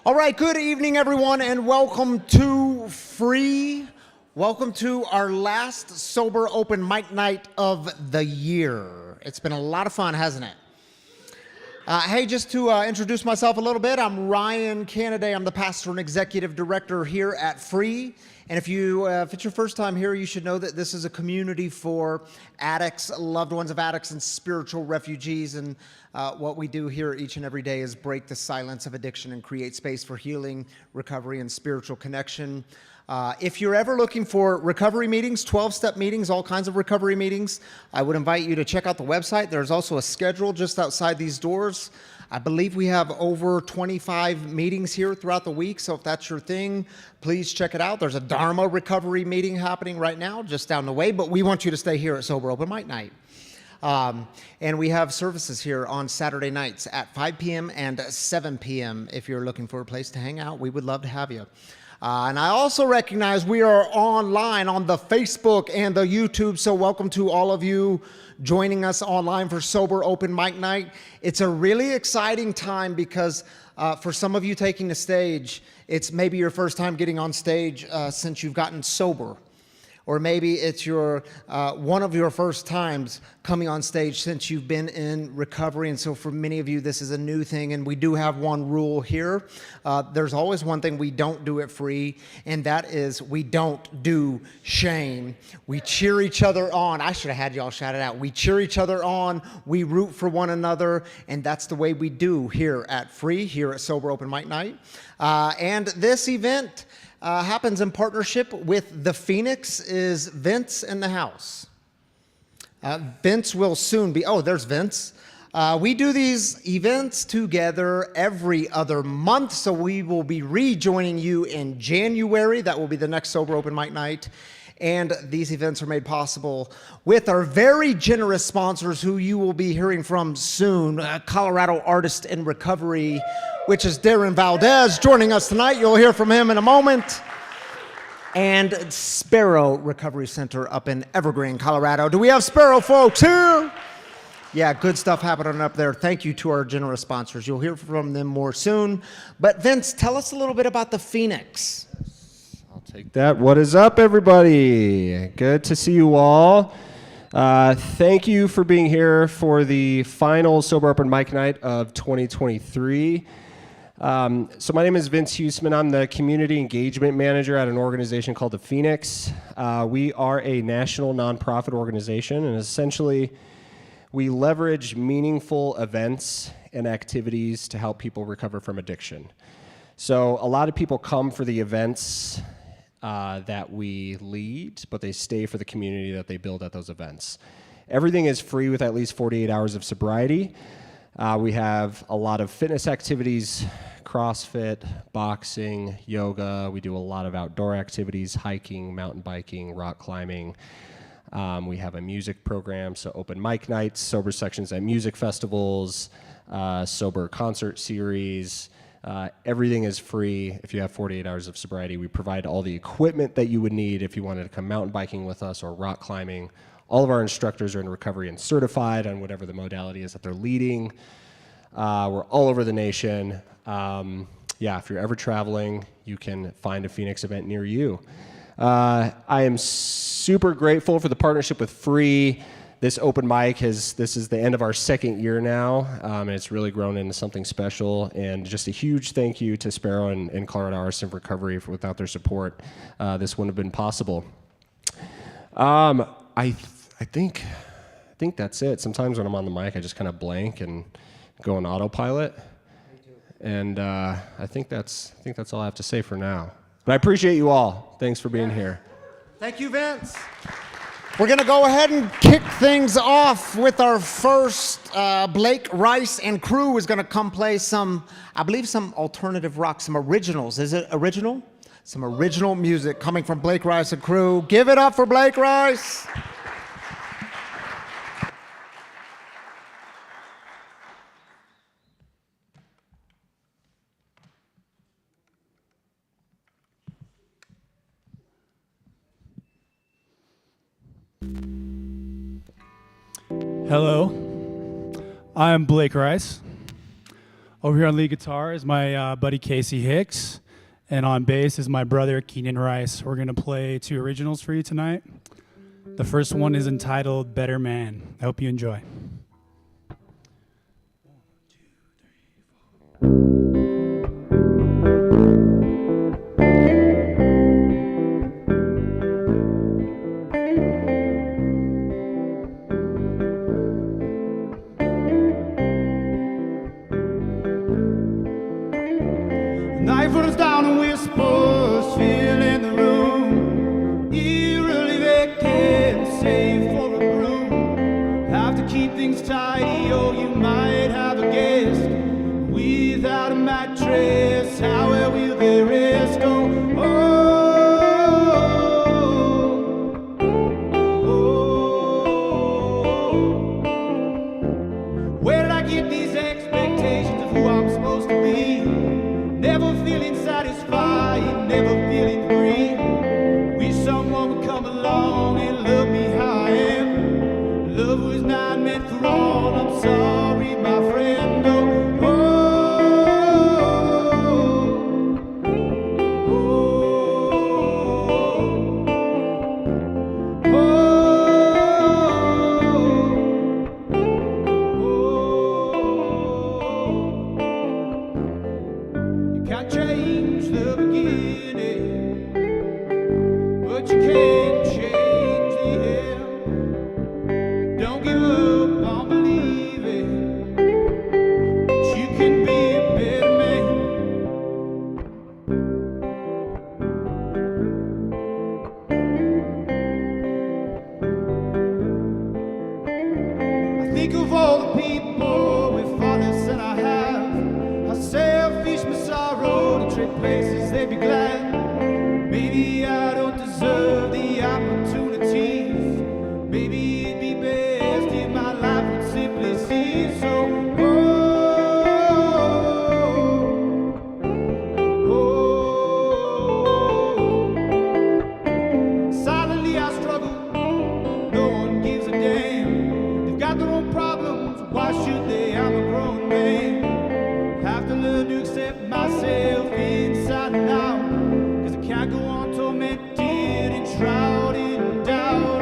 All right, good evening, everyone, and welcome to Free. Welcome to our last sober open mic night of the year. It's been a lot of fun, hasn't it? Hey, just to introduce myself a little bit, I'm Ryan Canaday. I'm the pastor and executive director here at Free. And if it's your first time here, you should know that this is a community for addicts, loved ones of addicts, and spiritual refugees. And what we do here each and every day is break the silence of addiction and create space for healing, recovery, and spiritual connection. If you're ever looking for recovery meetings, 12-step meetings, all kinds of recovery meetings, I would invite you to check out the website. There's also a schedule just outside these doors. I believe we have over 25 meetings here throughout the week, so if that's your thing, please check it out. There's a Dharma recovery meeting happening right now just down the way, but we want you to stay here at Sober Open Mic Night. And we have services here on Saturday nights at 5 p.m. and 7 p.m. If you're looking for a place to hang out, we would love to have you. And I also recognize we are online on the Facebook and the YouTube, so welcome to all of you joining us online for Sober Open Mic Night. It's a really exciting time because for some of you taking the stage, it's maybe your first time getting on stage since you've gotten sober. Or maybe it's one of your first times coming on stage since you've been in recovery. And so for many of you, this is a new thing. And we do have one rule here. There's always one thing we don't do at Free, and that is we don't do shame. We cheer each other on. I should have had y'all shout it out. We cheer each other on. We root for one another. And that's the way we do here at Free, here at Sober Open Mic Night. And this event happens in partnership with The Phoenix. Is Vince in the house? Vince will soon be. Oh, there's Vince. We do these events together every other month, so we will be rejoining you in January. That will be the next Sober Open Mic Night. And these events are made possible with our very generous sponsors who you will be hearing from soon. Colorado Artist in Recovery, which is Darren Valdez, joining us tonight. You'll hear from him in a moment. And Sparrow Recovery Center up in Evergreen, Colorado. Do we have Sparrow folks here? Yeah, good stuff happening up there. Thank you to our generous sponsors. You'll hear from them more soon. But Vince, tell us a little bit about the Phoenix. Take that. What is up, everybody? Good to see you all. Thank you for being here for the final Sober Open Mic Night of 2023. So my name is Vince Huseman. I'm the Community Engagement Manager at an organization called The Phoenix. We are a national nonprofit organization, and essentially we leverage meaningful events and activities to help people recover from addiction. So a lot of people come for the events that we lead, but they stay for the community that they build at those events. Everything is free with at least 48 hours of sobriety. We have a lot of fitness activities, CrossFit, boxing, yoga. We do a lot of outdoor activities, hiking, mountain biking, rock climbing. We have a music program, so open mic nights, sober sections at music festivals, sober concert series. Everything is free if you have 48 hours of sobriety. We provide all the equipment that you would need if you wanted to come mountain biking with us or rock climbing. All of our instructors are in recovery and certified on whatever the modality is that they're leading. We're all over the nation. If you're ever traveling, you can find a Phoenix event near you. I am super grateful for the partnership with Free. This open mic this is the end of our second year now, and it's really grown into something special. And just a huge thank you to Sparrow and Colorado Artist in Recovery. Without their support, this wouldn't have been possible. I think that's it. Sometimes when I'm on the mic, I just kind of blank and go on autopilot. And I think that's all I have to say for now. But I appreciate you all. Thanks for being here. Thank you, Vince. We're going to go ahead and kick things off with our first. Blake Rice and crew is going to come play some alternative rock, some originals. Is it original? Some original music coming from Blake Rice and crew. Give it up for Blake Rice. Hello, I'm Blake Rice. Over here on lead guitar is my buddy Casey Hicks, and on bass is my brother Keenan Rice. We're gonna play 2 originals for you tonight. The first one is entitled Better Man. I hope you enjoy. Night falls down and whispers fill in the room. Eerily vacant, save for a broom. Have to keep things tidy, or you might have a guest. Without a mattress, how will they rest? Where did I get these expectations of who I'm supposed to be? Never feeling satisfied, never feeling free. Wish someone would come along and love me how I am. Love was not meant for all, I'm sorry, my friend. You can't change the beginning, but you can change the end. Don't give up on believing that you can be a better man. I think of all the people with fathers that I have. How selfish my sorrow to trade places, they'd be glad. Maybe I don't deserve the opportunities. Maybe it'd be best if my life would simply cease. So, silently I struggle, no one gives a damn. They've got their own problems, why should they? I'm a grown man. Have to learn to accept myself inside and out, 'cause I can't go on tormented and shrouded in doubt.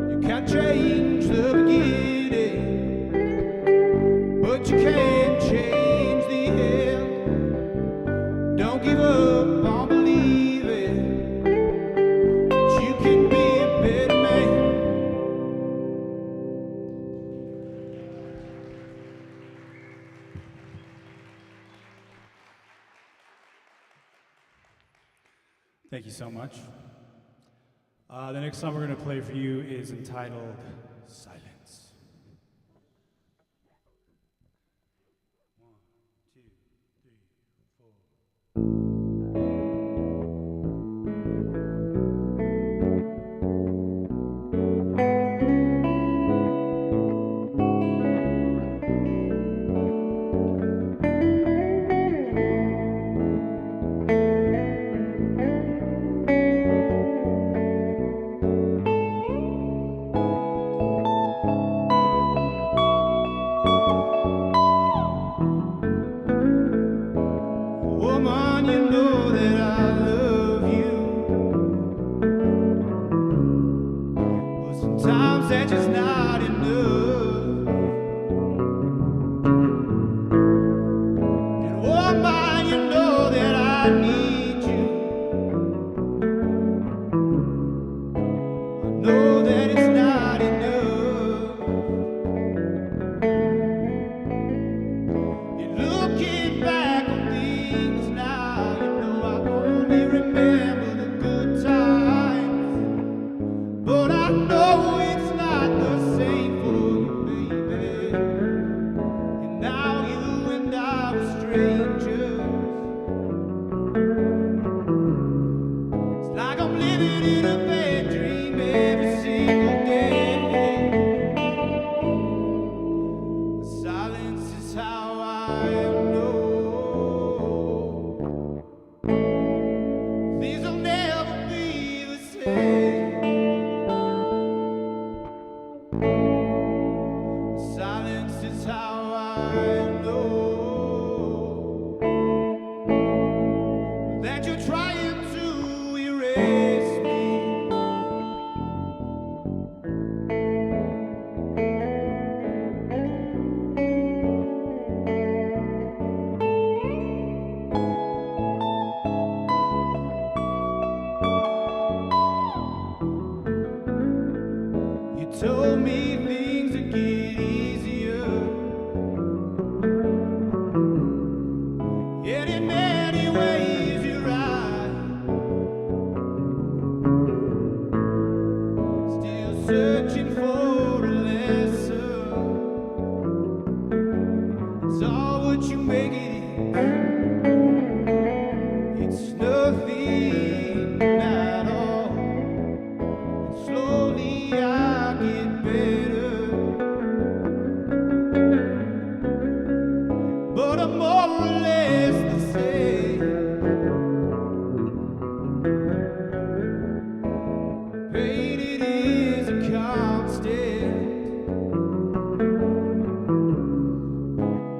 You can't change the beginning, but you can change the end. Don't give up on believing that you can be a better man. Thank you so much. The next song we're gonna play for you is entitled Silence. Woman, you know that I love you, but sometimes that's just not enough. And woman, you know that I need you. I know that it's not enough. And looking back on things now, you know I only remember the good times. But I know it's not the same for you, baby. And now you and I are strangers. It's like I'm living in a bad dream every single day. Silence. You told me things would get easier. Yet in many ways you're right. Still searching for a lesson. It's all what you make it is. It's nothing at all. And slowly I get better. But I'm more or less the same. Pain, it is a constant.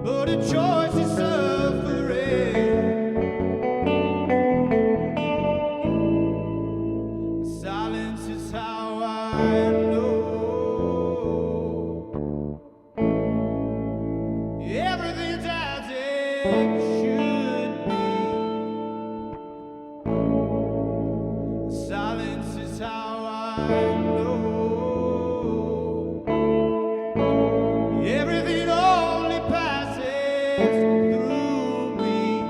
But a choice is suffering. Silence is how I know everything's as it should be. Silence is how I know everything only passes through me.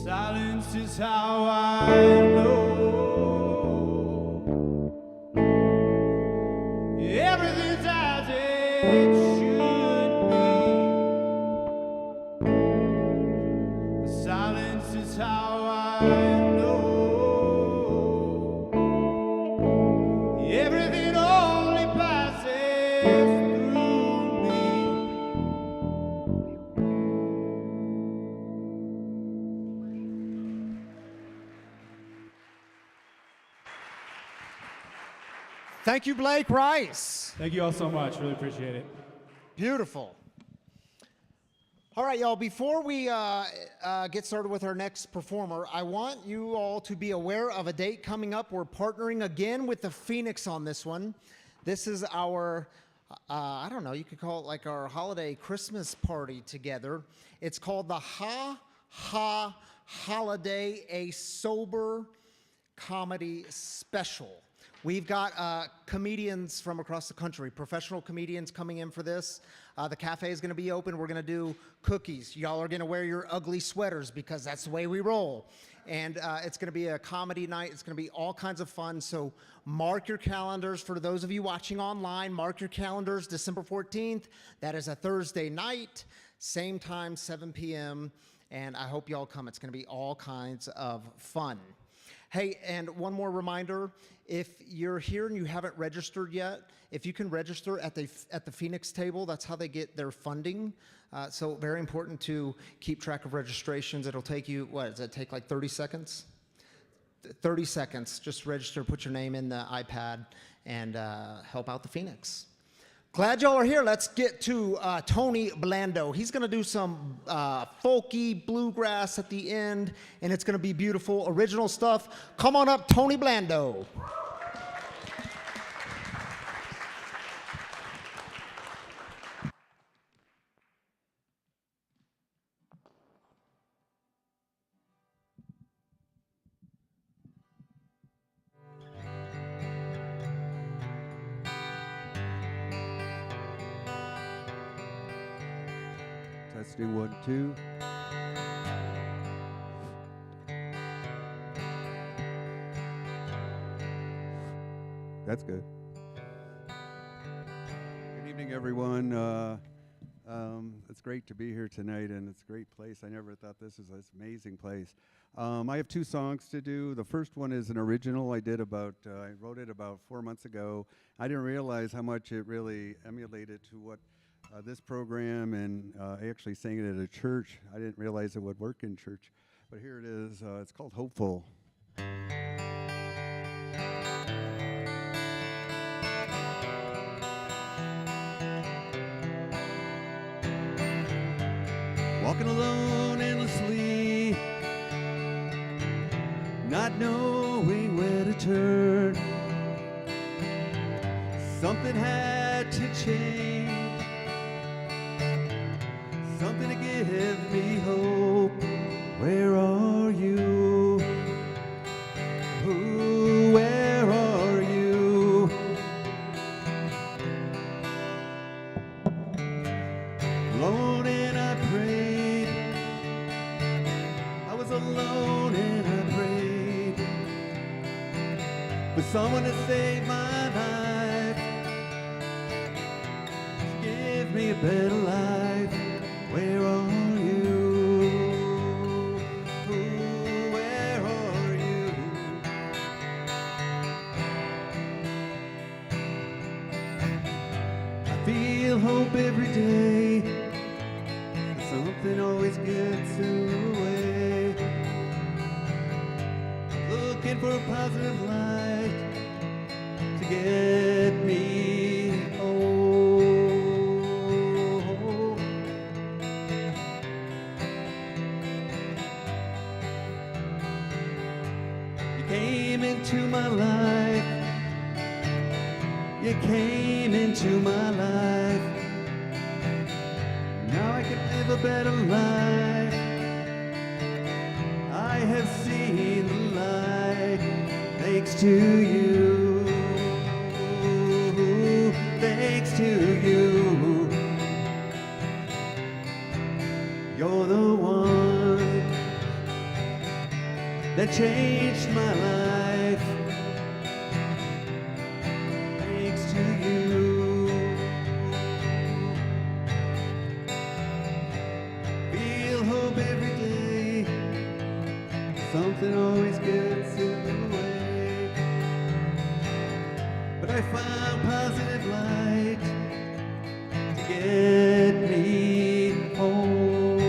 Silence is how I know everything's as it should be. Silence is how I know everything only passes through me. Thank you, Blake Rice. Thank you all so much. Really appreciate it. Beautiful. All right, y'all, before we get started with our next performer, I want you all to be aware of a date coming up. We're partnering again with the Phoenix on this one. This is our, I don't know, you could call it like our holiday Christmas party together. It's called the Ha Ha Holiday, a sober comedy special. We've got comedians from across the country, professional comedians coming in for this. The cafe is going to be open. We're going to do cookies. Y'all are going to wear your ugly sweaters because that's the way we roll. And it's going to be a comedy night. It's going to be all kinds of fun. So mark your calendars. For those of you watching online, mark your calendars, December 14th. That is a Thursday night, same time, 7 p.m. And I hope y'all come. It's going to be all kinds of fun. Hey, and one more reminder, if you're here and you haven't registered yet, if you can register at the Phoenix table, that's how they get their funding. So very important to keep track of registrations. It'll take you, what, does it take like 30 seconds? 30 seconds, just register, put your name in the iPad, and help out the Phoenix. Glad y'all are here. Let's get to Tony Blando. He's going to do some folky bluegrass at the end, and it's going to be beautiful, original stuff. Come on up, Tony Blando. Testing 1, 2. That's good. Good evening, everyone. It's great to be here tonight, and it's a great place. I never thought this was this amazing place. I have 2 songs to do. The first one is an original I did about, I wrote it about 4 months ago. I didn't realize how much it really emulated to what this program, and I actually sang it at a church. I didn't realize it would work in church, but here it is. It's called Hopeful. walking alone endlessly, not knowing where to turn. Something had to change, something to give me hope. Where are you? Ooh, where are you? Alone and I prayed. I was alone and I prayed for someone to save my life, to give me a better life. Where are you? Ooh, where are you? I feel hope every day, but something always gets in the way. Looking for a positive light to get me home. You came into my life. You came into my life. Now I can live a better life. I have seen the light thanks to you. Thanks to you. You're the one that changed my life. Thanks to you. Feel hope every day. Something always gets in the way. But I found positive light to get me home.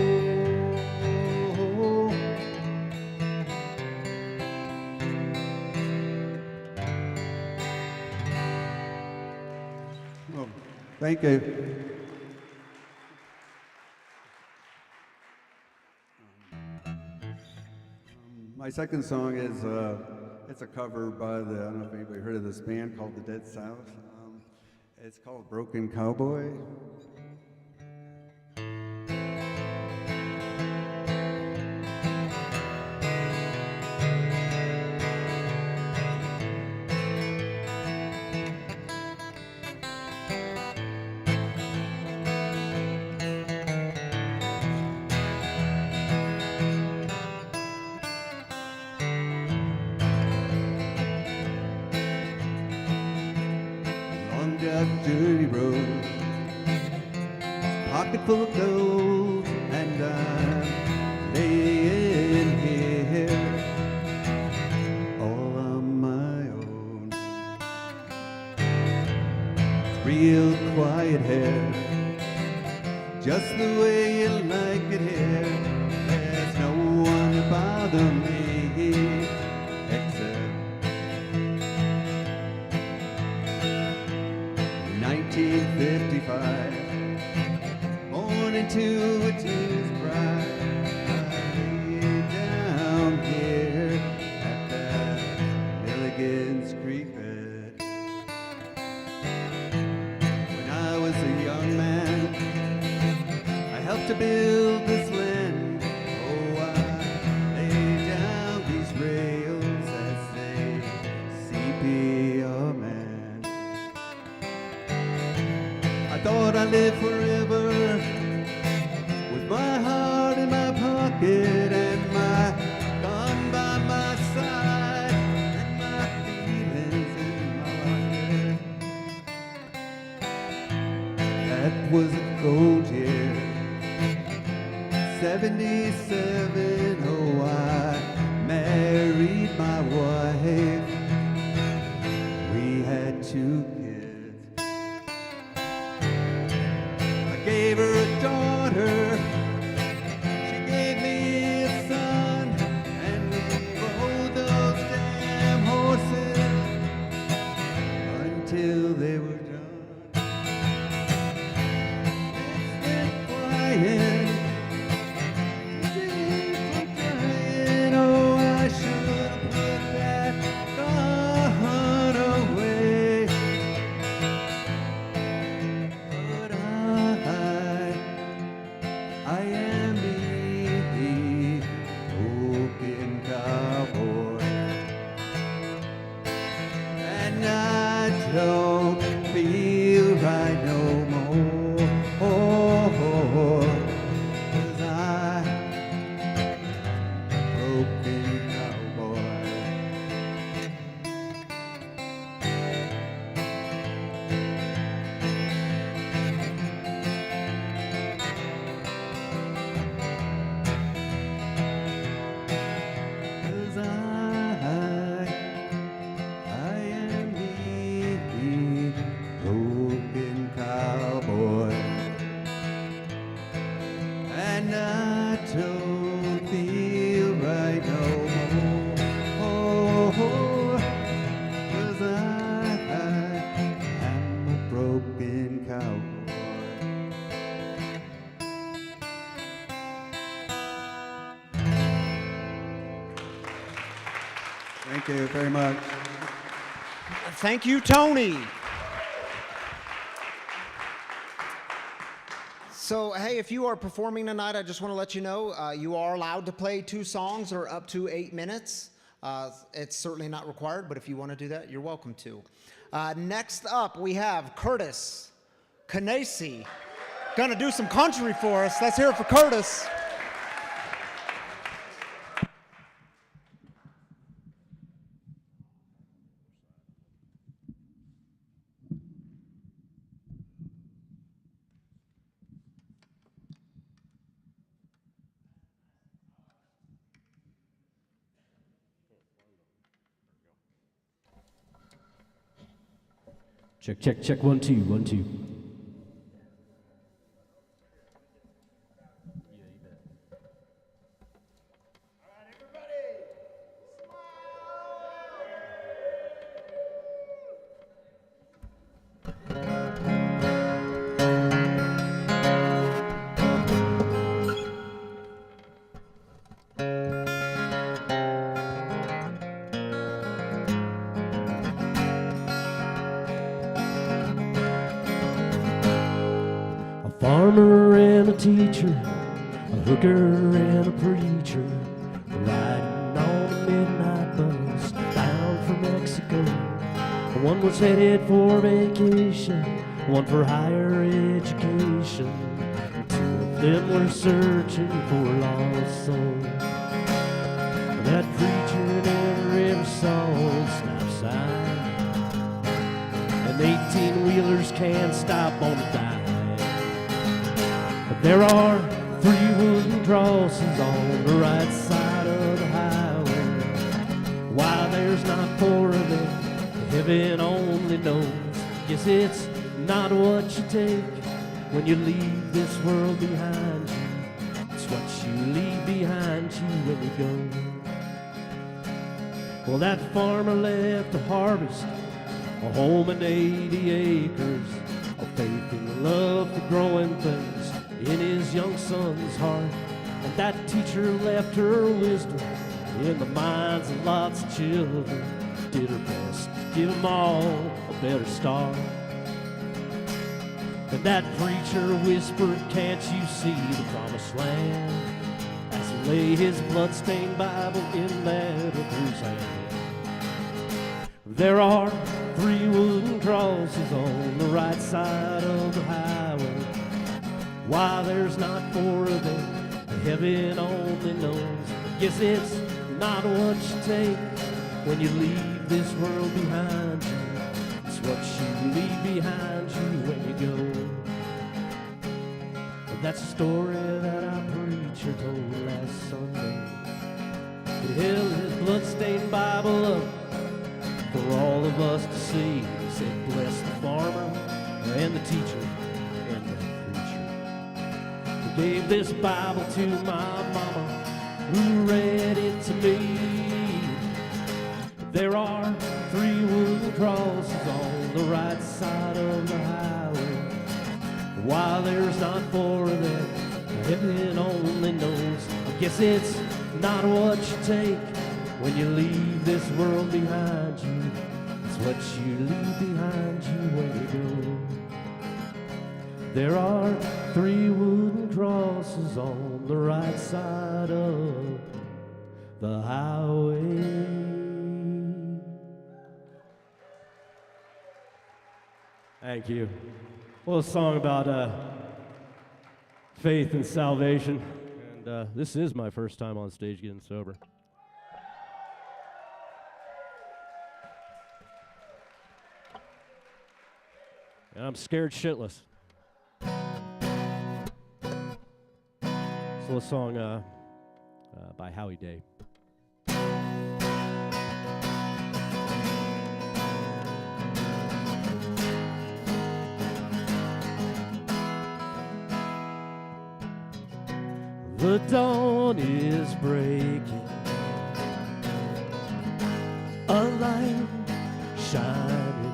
Oh, thank you. My second song is it's a cover by the, I don't know if anybody heard of this band called the Dead South. It's called Broken Cowboy. Long dark dirty road, pocket full of gold, and I'm laying here all on my own. It's real quiet here, just the way you like it here. There's no one to bother me except 1955, born into a tear's bride. I lay down here at that Milligan's Creek bed. When I was a young man, I helped to build this land. Oh, I lay down these rails as they CPR man. I thought I'd live forever with my heart in my pocket and my gun by my side and my feelings in my head. That was a cold year, 77. Oh, I married my wife. We had 2 kids. Gave her a daughter, she gave me a son, and we rode those damn horses until they were done. It's been crying Thank you very much. Thank you, Tony. So, hey, if you are performing tonight, I just want to let you know you are allowed to play 2 songs or up to 8 minutes. It's certainly not required, but if you want to do that, you're welcome to. Next up, we have Curtis Canesi. Gonna do some country for us. Let's hear it for Curtis. Check, check, check, 1, 2, 1, 2. Farmer and a teacher, a hooker and a preacher, riding on a midnight bus bound for Mexico. One was headed for vacation, one for higher education. Two of them were searching for a lost soul. That preacher never ever saw a stop sign, and 18-wheelers can't stop on a dime. There are 3 wooden crosses on the right side of the highway. Why there's not 4 of them, heaven only knows. Guess it's not what you take when you leave this world behind you. It's what you leave behind you when you go. Well, that farmer left to harvest a home and 80 acres of faith and love for growing things in his young son's heart. And that teacher left her wisdom in the minds of lots of children. Did her best to give them all a better start. And that preacher whispered, can't you see the promised land? As he lay his bloodstained Bible in that other's hand. There are 3 wooden crosses on the right side of the highway. Why there's not 4 of them, heaven only knows. Guess it's not what you take when you leave this world behind you. It's what you leave behind you when you go. Well, that's a story that our preacher told last Sunday. He held his bloodstained Bible up for all of us to see. He said, bless the farmer and the teacher and the preacher. He gave this Bible to my mama, who read it to me. There are 3 wooden crosses on the right side of the highway. Why there's not 4 of them, heaven only knows. I guess it's not what you take when you leave this world behind you. It's what you leave behind you when you go. There are 3 wooden crosses on the right side of the highway. Thank you. Well, a song about faith and salvation. And this is my first time on stage getting sober. And I'm scared shitless. So a song by Howie Day. The dawn is breaking, a light shining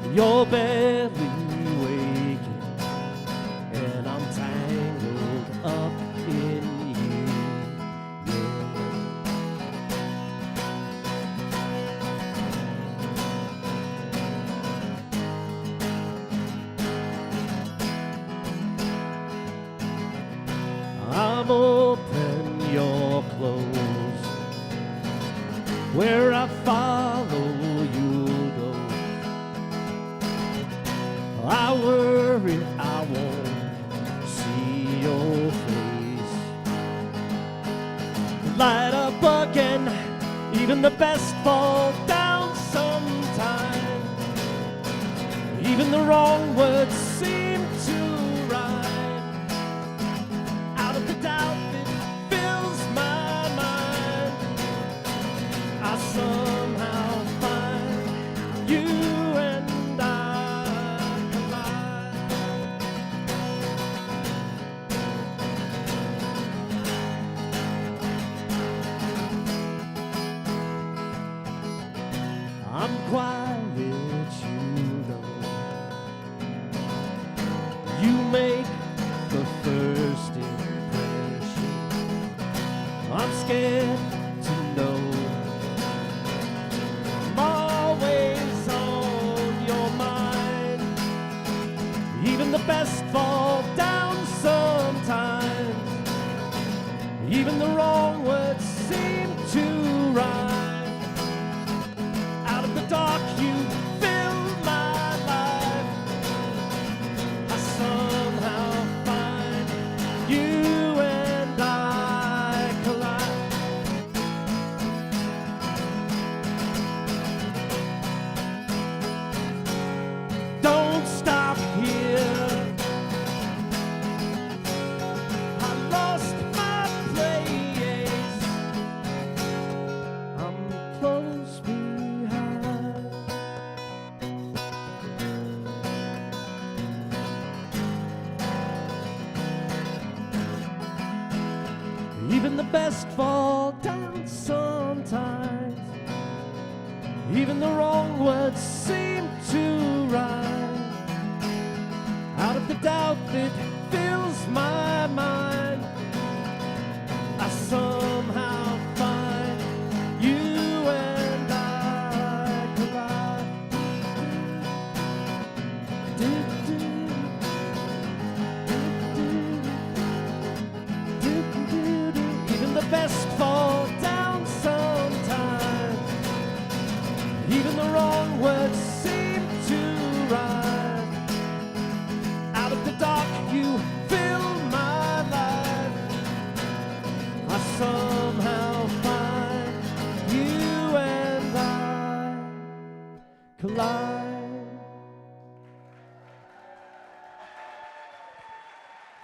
through your belly waking, and I'm tangled up in you. Yeah. flows. Where I follow, you'll go. I worry I won't see your face. Light up again, even the best fall down sometime. Even the wrong words seem to rhyme. Out of the doubt that fills my mind, I somehow find you and I collide. I'm quiet, you know. You make the first impression. I'm scared to know. I'm always on your mind. Even the best fall down sometimes. Even the wrong words seem to rhyme. Out of the dark you fill my life. I somehow find you and I collide. Don't stop here. I lost my place. I'm close behind. Even the best fall down sometimes. Even the wrong words seem to rhyme. Out of the doubt that fills my mind, I somehow find you and I collide. Even the best fall down sometimes. Even the wrong words seem to rhyme. Out of the dark you fill my life. I somehow find you and I collide.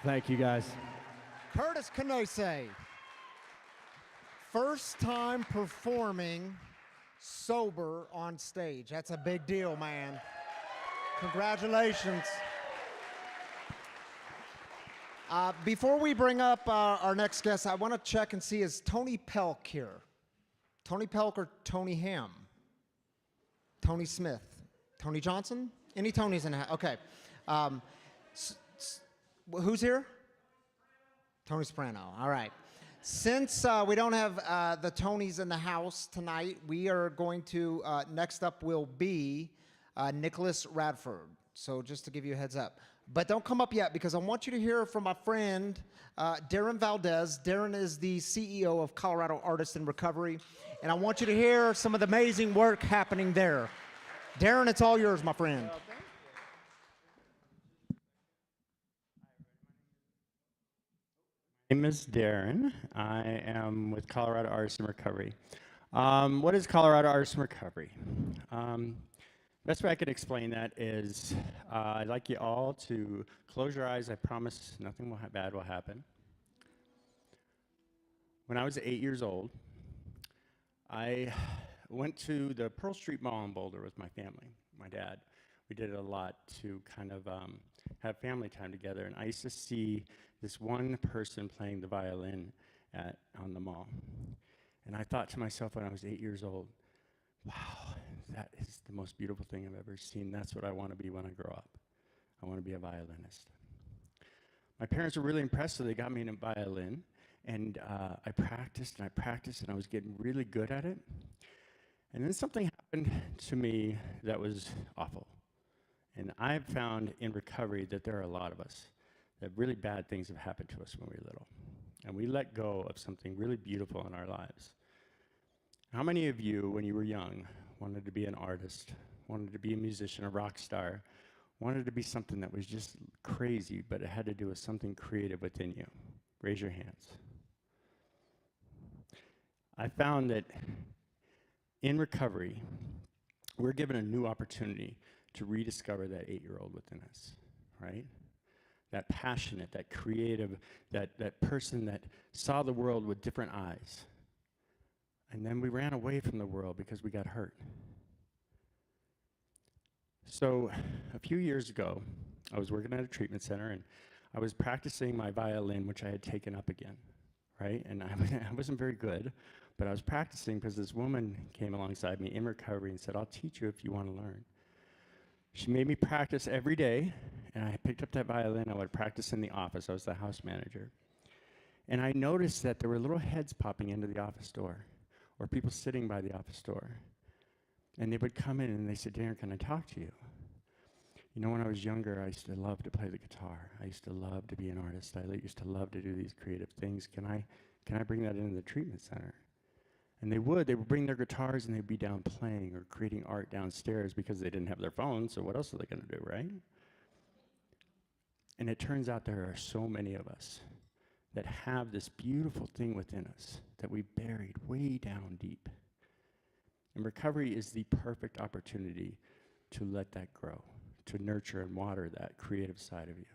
Thank you guys. Curtis Canese, first time performing sober on stage. That's a big deal, man. Congratulations. Before we bring up our next guest, I want to check and see, is Tony Pelk here? Tony Pelk or Tony Ham? Tony Smith? Tony Johnson? Any Tonys in the house? Okay. Who's here? Tony Soprano. All right. Since we don't have the Tonys in the house tonight, we are going to, next up will be Nicholas Radford. So just to give you a heads up. But don't come up yet, because I want you to hear from my friend, Darren Valdez. Darren is the CEO of Colorado Artists in Recovery. And I want you to hear some of the amazing work happening there. Darren, it's all yours, my friend. My name is Darren. I am with Colorado Artists in Recovery. What is Colorado Artists in Recovery? Best way I could explain that is I'd like you all to close your eyes. I promise nothing bad will happen. When I was 8 years old, I went to the Pearl Street Mall in Boulder with my family, my dad. We did it a lot to kind of have family time together, and I used to see this one person playing the violin on the mall. And I thought to myself when I was 8 years old, wow, that is the most beautiful thing I've ever seen. That's what I want to be when I grow up. I want to be a violinist. My parents were really impressed, so they got me in a violin. And I practiced, and I was getting really good at it. And then something happened to me that was awful. And I've found in recovery that there are a lot of us that really bad things have happened to us when we were little. and we let go of something really beautiful in our lives. How many of you, when you were young, wanted to be an artist, wanted to be a musician, a rock star, wanted to be something that was just crazy, but it had to do with something creative within you? Raise your hands. I found that in recovery, we're given a new opportunity to rediscover that 8-year-old within us, right? That passionate, that creative, that person that saw the world with different eyes. And then we ran away from the world because we got hurt. So a few years ago, I was working at a treatment center, and I was practicing my violin, which I had taken up again, right? And I wasn't very good, but I was practicing because this woman came alongside me in recovery and said, "I'll teach you if you want to learn." She made me practice every day, and I picked up that violin. I would practice in the office. I was the house manager. And I noticed that there were little heads popping into the office door, or people sitting by the office door. And they would come in and they said, "Darren, can I talk to you? You know, when I was younger, I used to love to play the guitar. I used to love to be an artist. I used to love to do these creative things. Can I bring that into the treatment center?" And they would bring their guitars and they'd be down playing or creating art downstairs because they didn't have their phones, so what else are they gonna do, right? And it turns out there are so many of us that have this beautiful thing within us that we buried way down deep. And recovery is the perfect opportunity to let that grow, to nurture and water that creative side of you.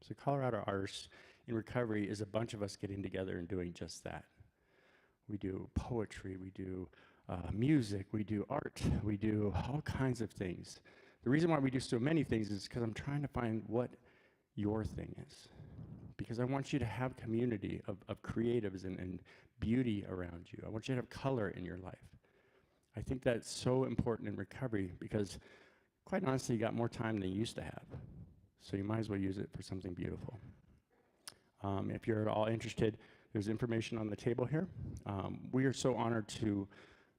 So Colorado Artists in Recovery is a bunch of us getting together and doing just that. We do poetry, we do music, we do art, we do all kinds of things. The reason why we do so many things is because I'm trying to find what your thing is. Because I want you to have community of creatives and beauty around you. I want you to have color in your life. I think that's so important in recovery because, quite honestly, you got more time than you used to have. So you might as well use it for something beautiful. If you're at all interested, there's information on the table here. We are so honored to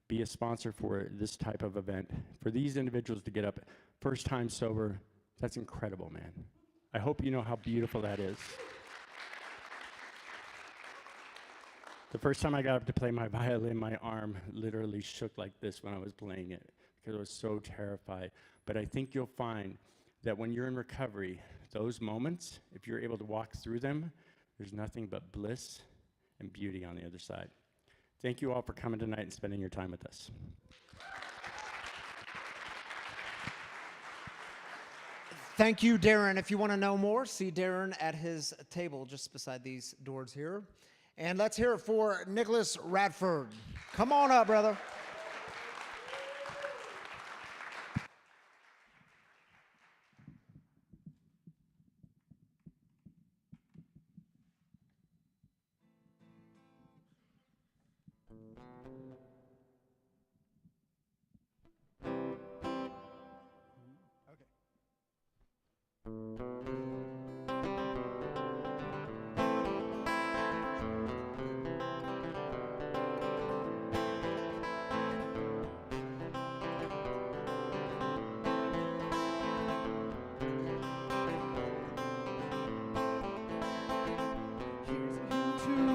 be a sponsor for this type of event. For these individuals to get up first time sober, that's incredible, man. I hope you know how beautiful that is. The first time I got up to play my violin, my arm literally shook like this when I was playing it because I was so terrified. But I think you'll find that when you're in recovery, those moments, if you're able to walk through them, there's nothing but bliss and beauty on the other side. Thank you all for coming tonight and spending your time with us. Thank you, Darren. If you want to know more, see Darren at his table just beside these doors here. And let's hear it for Nicholas Radford. Come on up, brother.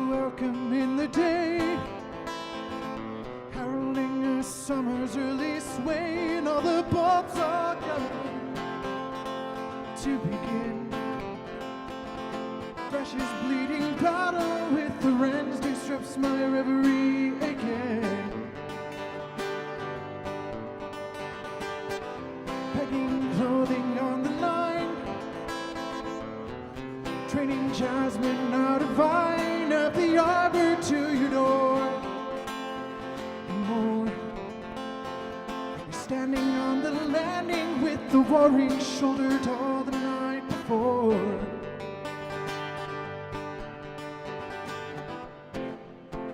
Welcome in the day, heralding a summer's early sway, and all the bulbs are gathering to begin. Fresh as bleeding battle with the wrench disrupts my reverie again. Pegging clothing on the line, training jasmine out of vine, up the arbor to your door. And more, you're standing on the landing with the warring shouldered all the night before.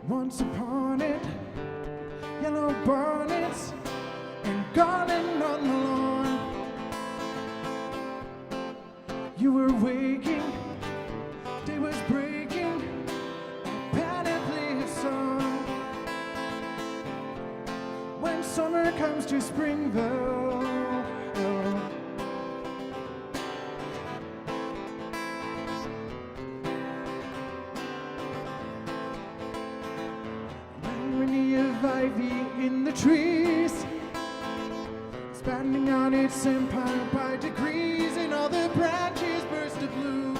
Once upon it, yellow bonnets and garland on the lawn. You were waking, day was breaking, panoply of song. When summer comes to Springville, standing on its empire by degrees, and all the branches burst to bloom.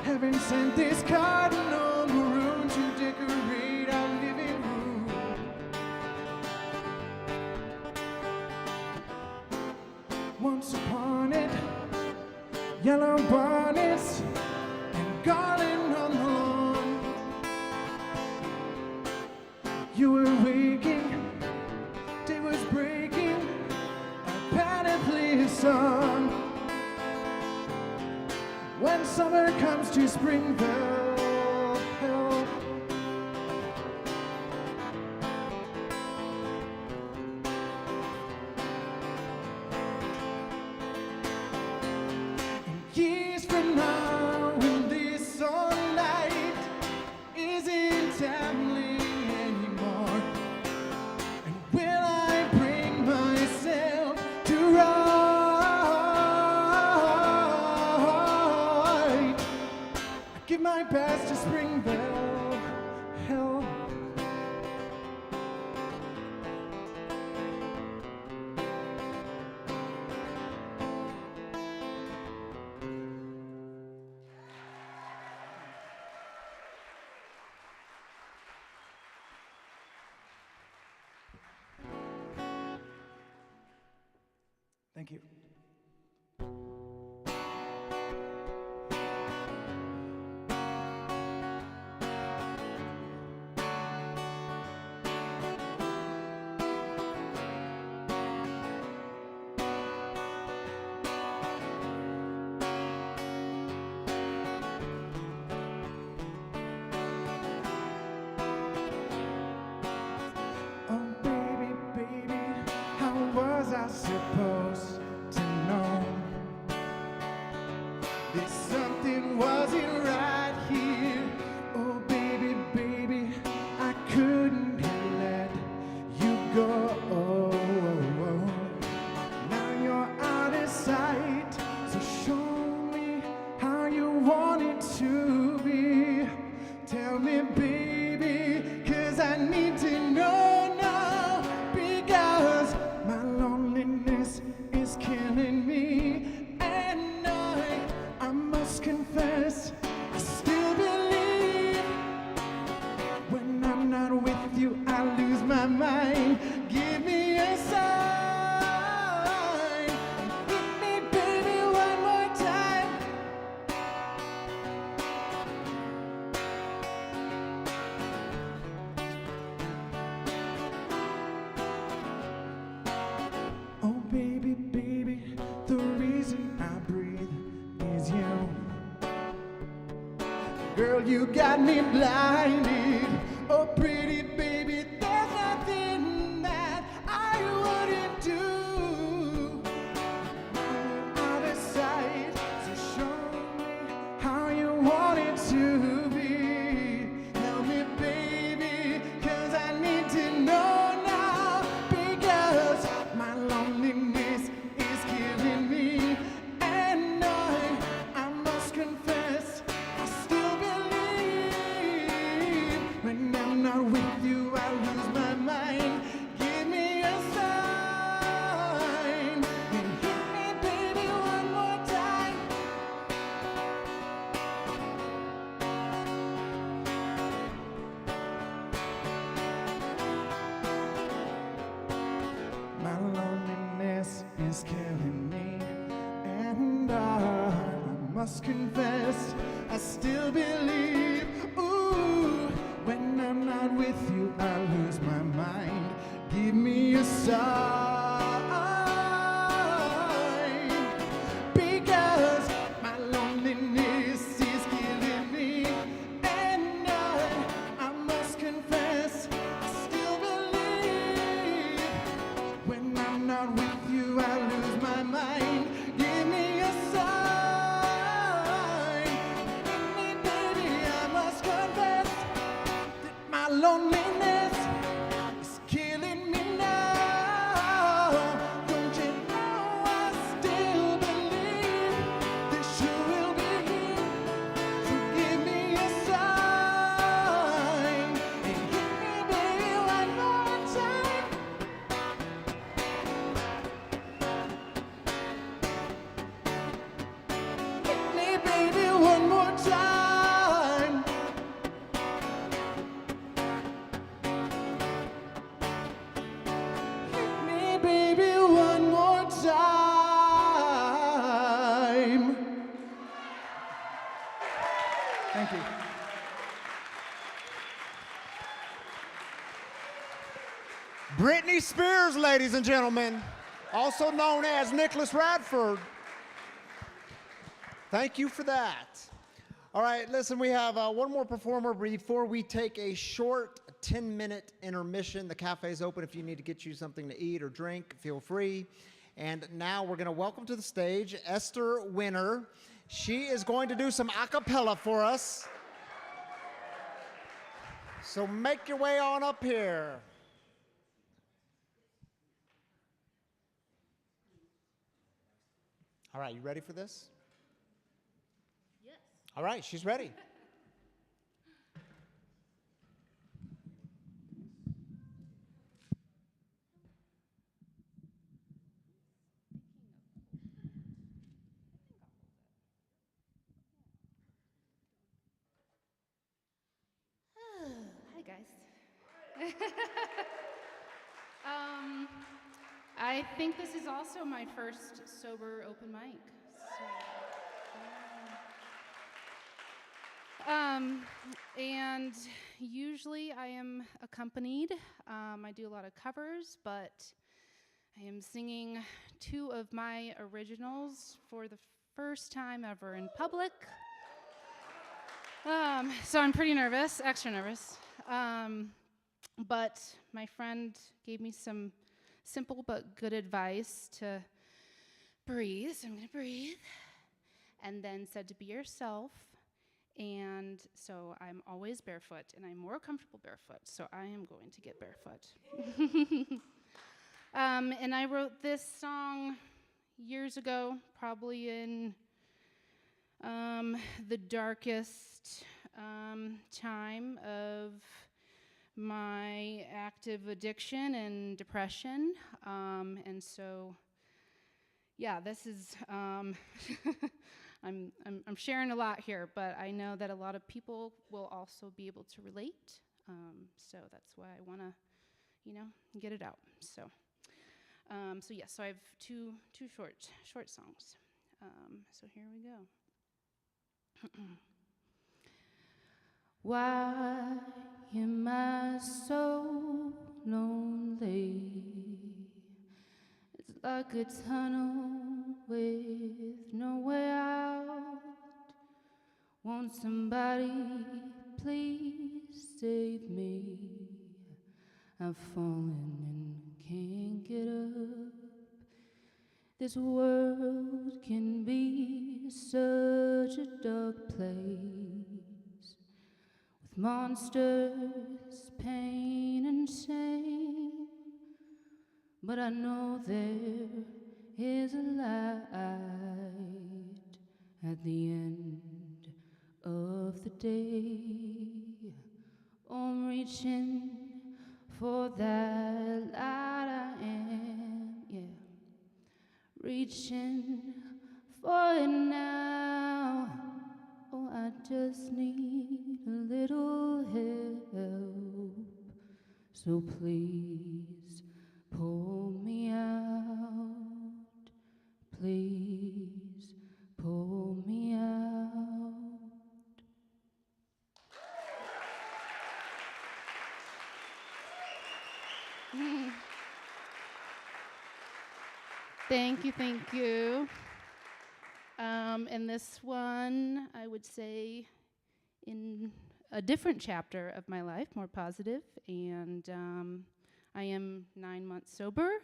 Heaven sent this cardinal maroon to decorate our living room. Once upon it, yellow bonnets and garland on the lawn. You were waking, day was breaking, a panoply song. When summer comes to Springville, years from now, when this sunlight isn't timely anymore, and will I bring myself to right? I give my best to Springville, hell. Thank you. Oh baby, baby, how was I supposed to know? That something wasn't right here. Oh baby, baby, I couldn't have let you go. Now you're out of sight, so show me how you want it to be. Tell me, baby, 'cause I need to know now, because my loneliness is killing me, and I must confess, I still believe when I'm not with you, I lose my mind. Give me a sign, hit me, baby, one more time. Oh baby, baby, the reason I breathe is you. Girl, you got me blinded. Oh pretty baby, there's nothing that I wouldn't do. Now you're out of sight, so show me how you want it to be. Tell me, baby, 'cause I need to know now, because my loneliness is killing me, and I must confess, I still believe when I'm not with you, I lose my mind. Give me a sign, and hit me, baby, one more time. My loneliness is killing me, and I must confess, I still believe. Ooh, when I'm not with you, I lose my mind. Give me a sign, because my loneliness is killing me, and I must confess, I still believe when I'm not with you, I lose my mind. Give me a sign, give me, baby, I must confess that my loneliness is killing me now. Britney Spears, ladies and gentlemen, also known as Nicholas Radford. Thank you for that. All right, listen, we have one more performer before we take a short 10-minute intermission. The cafe's open if you need to get you something to eat or drink, feel free. And now we're going to welcome to the stage Esther Winter. She is going to do some a cappella for us. So make your way on up here. All right, you ready for this? Yes. All right, she's ready. Hi, guys. I think this is also my first sober open mic. And usually I am accompanied. I do a lot of covers, but I am singing two of my originals for the first time ever in public. So I'm pretty nervous, extra nervous. But my friend gave me some simple but good advice to breathe, so I'm gonna breathe, and then said to be yourself. And so I'm always barefoot, and I'm more comfortable barefoot, so I am going to get barefoot. And I wrote this song years ago, probably in the darkest time of my active addiction and depression. And so, yeah, this is, I'm sharing a lot here, but I know that a lot of people will also be able to relate. So that's why I want to, get it out. So, so I have two short songs. So here we go. Why am I so lonely? It's like a tunnel with no way out. Won't somebody please save me? I've fallen and can't get up. This world can be such a dark place, with monsters, pain, and shame. But I know there is a light at the end of the day. I'm reaching for that light I am, yeah. Reaching for it now. Oh, I just need a little help. So please pull me out. Please pull me out. Thank you. And this one, I would say, in a different chapter of my life, more positive, and I am 9 months sober.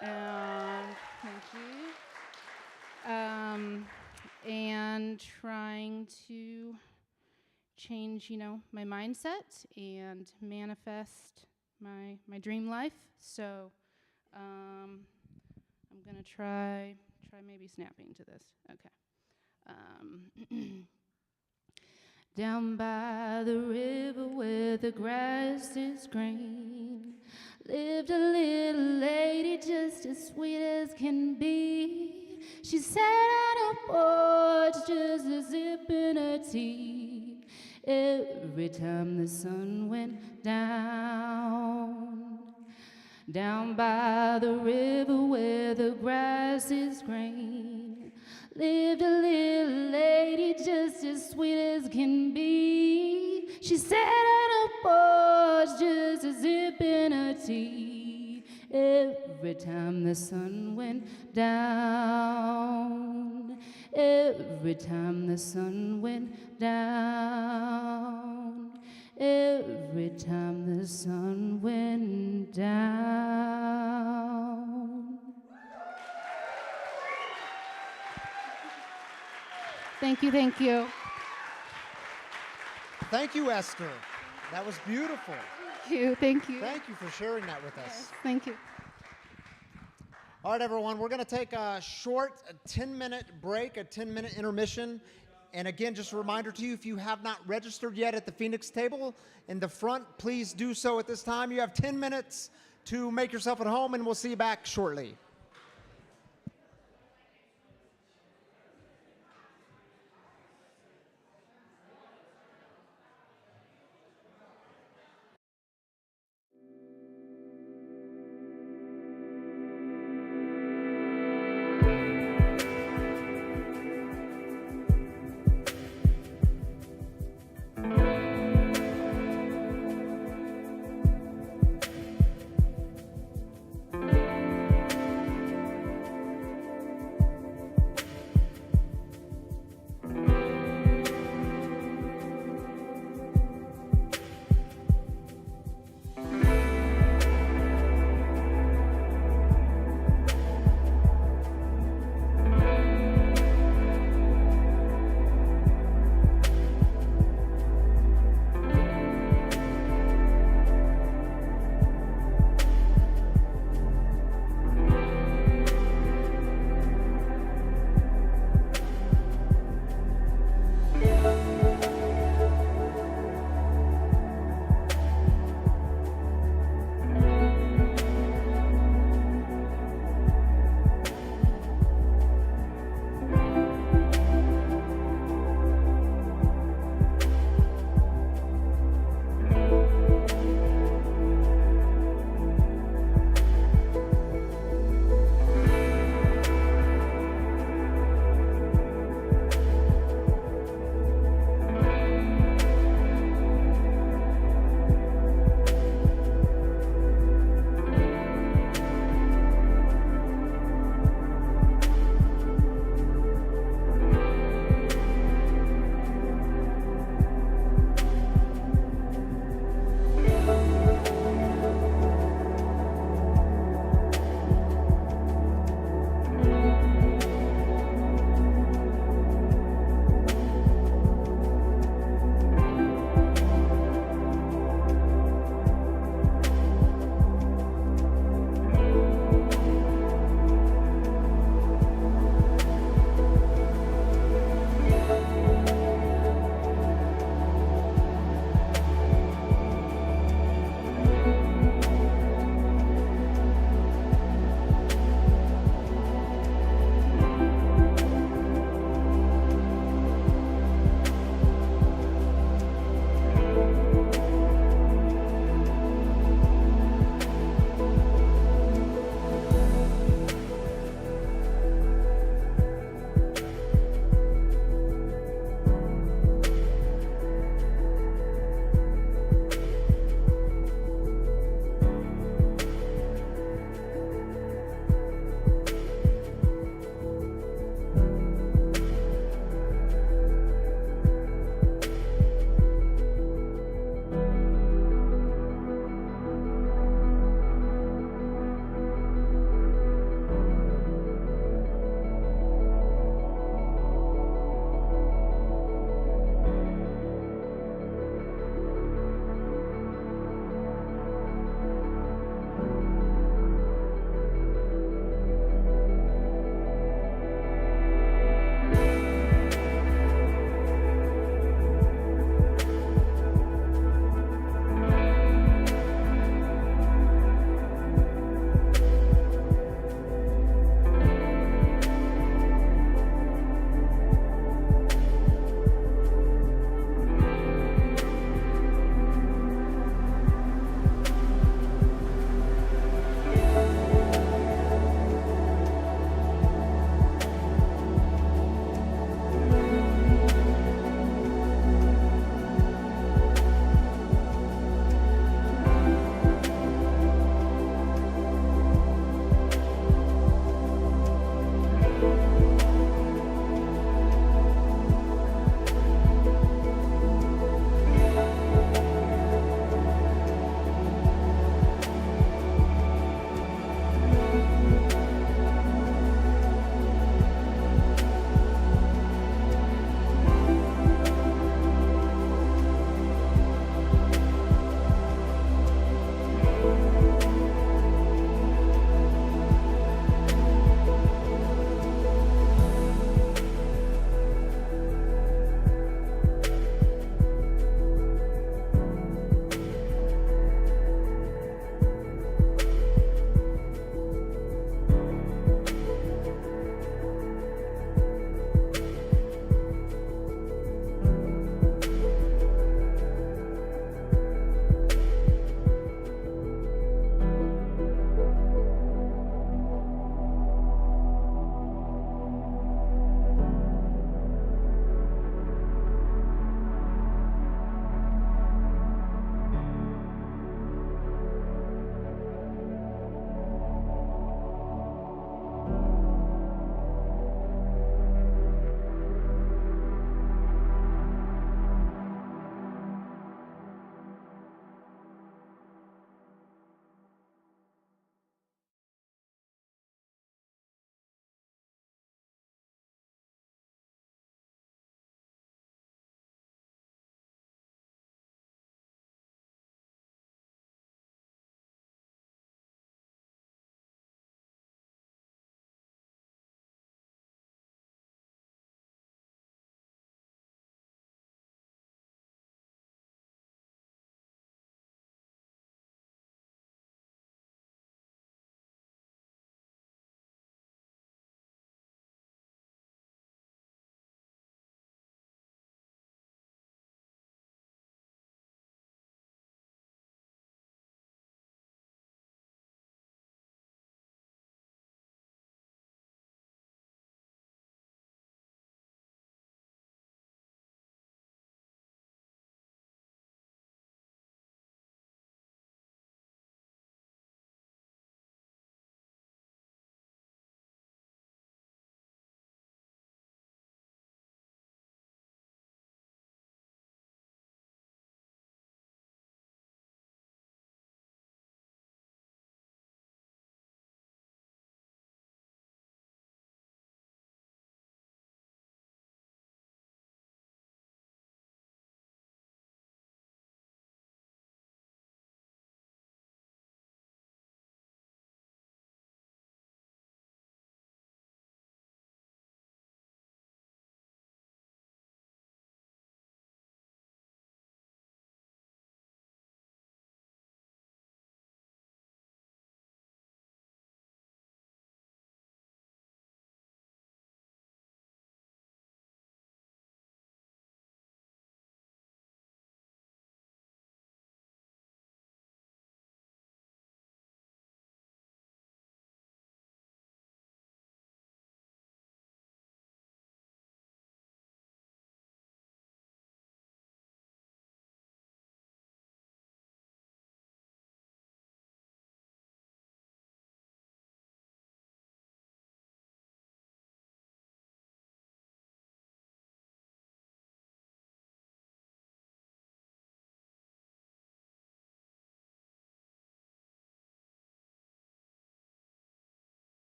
Thank you. And trying to change, my mindset and manifest my dream life. So I'm gonna try maybe snapping to this. Okay. Down by the river where the grass is green, lived a little lady just as sweet as can be. She sat on a porch just a sipping her tea every time the sun went down. Down by the river where the grass is green, lived a little lady just as sweet as can be. She sat on a porch just a sipping her tea every time the sun went down, every time the sun went down, every time the sun went down. Thank you, thank you. Thank you, Esther. That was beautiful. Thank you, thank you. Thank you for sharing that with us. Thank you. All right, everyone, we're going to take a short 10-minute break, a 10-minute intermission. And again, just a reminder to you, if you have not registered yet at the Phoenix table in the front, please do so at this time. You have 10 minutes to make yourself at home, and we'll see you back shortly.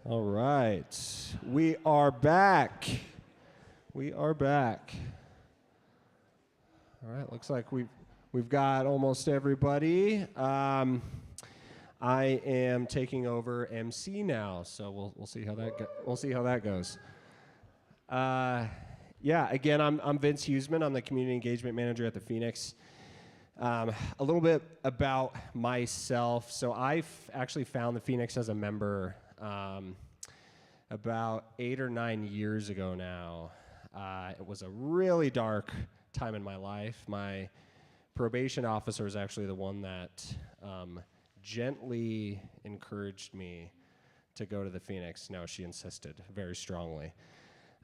All right. We are back. We are back. All right. Looks like we've got almost everybody. I am taking over MC now, so we'll see how that goes. Yeah. Again, I'm Vince Huseman. I'm the community engagement manager at the Phoenix. A little bit about myself. So I actually found the Phoenix as a member about 8 or 9 years ago now. It was a really dark time in my life. My probation officer was actually the one that gently encouraged me to go to the Phoenix. No, she insisted very strongly.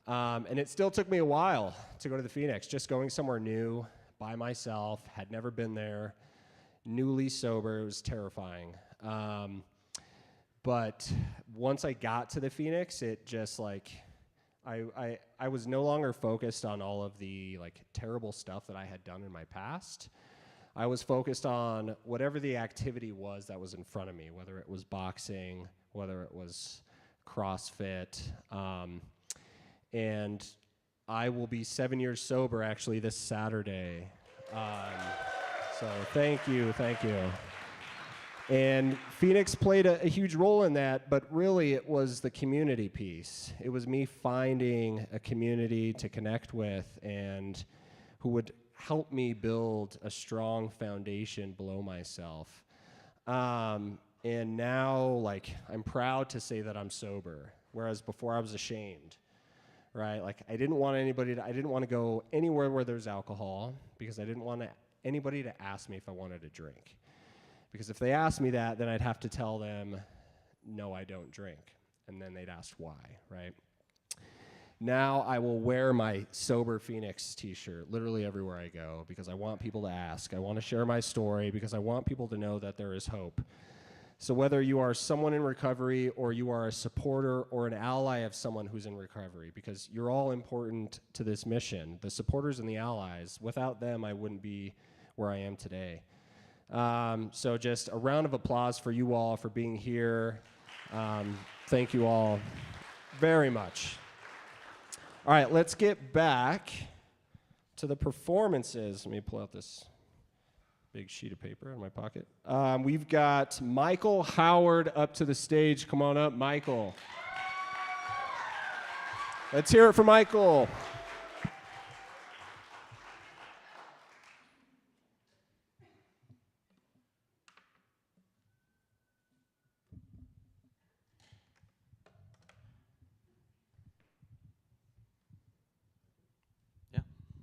And it still took me a while to go to the Phoenix, just going somewhere new by myself, had never been there, newly sober. It was terrifying. But once I got to the Phoenix, it just like, I was no longer focused on all of the like terrible stuff that I had done in my past. I was focused on whatever the activity was that was in front of me, whether it was boxing, whether it was CrossFit. And I will be 7 years sober actually this Saturday. So thank you. And Phoenix played a huge role in that, but really it was the community piece. It was me finding a community to connect with and who would help me build a strong foundation below myself. And now, like, I'm proud to say that I'm sober, whereas before I was ashamed, right? Like, I didn't want to go anywhere where there's alcohol because I didn't want anybody to ask me if I wanted to drink. Because if they asked me that, then I'd have to tell them, no, I don't drink. And then they'd ask why, right? Now I will wear my Sober Phoenix t-shirt literally everywhere I go because I want people to ask. I want to share my story because I want people to know that there is hope. So whether you are someone in recovery or you are a supporter or an ally of someone who's in recovery, because you're all important to this mission, the supporters and the allies, without them I wouldn't be where I am today. So just a round of applause for you all for being here. Thank you all very much. All right, let's get back to the performances. Let me pull out this big sheet of paper in my pocket. We've got Michael Howard up to the stage. Come on up, Michael. Let's hear it for Michael.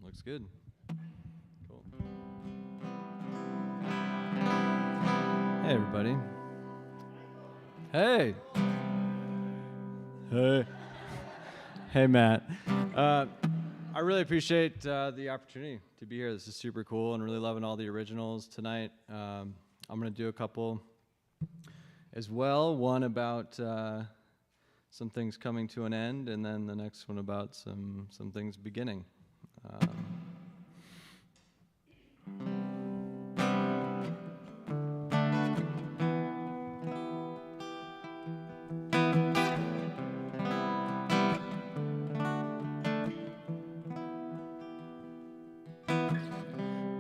Looks good. Cool. Hey, everybody. Hey. Hey. Hey, Matt. I really appreciate the opportunity to be here. This is super cool and really loving all the originals tonight. I'm going to do a couple as well. One about some things coming to an end, and then the next one about some things beginning.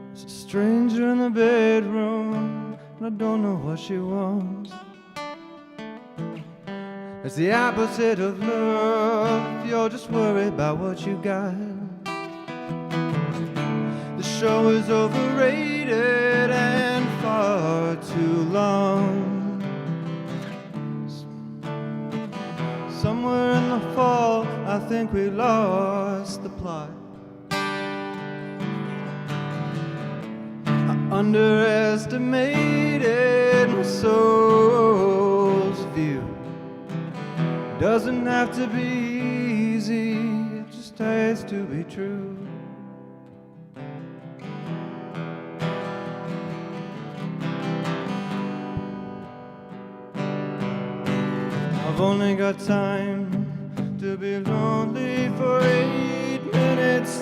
There's a stranger in the bedroom, and I don't know what she wants. It's the opposite of love, if you're just worried about what you got. The show is overrated and far too long. Somewhere in the fall, I think we lost the plot. I underestimated my soul's view. Doesn't have to be easy, it just has to be true. I've only got time to be lonely for 8 minutes.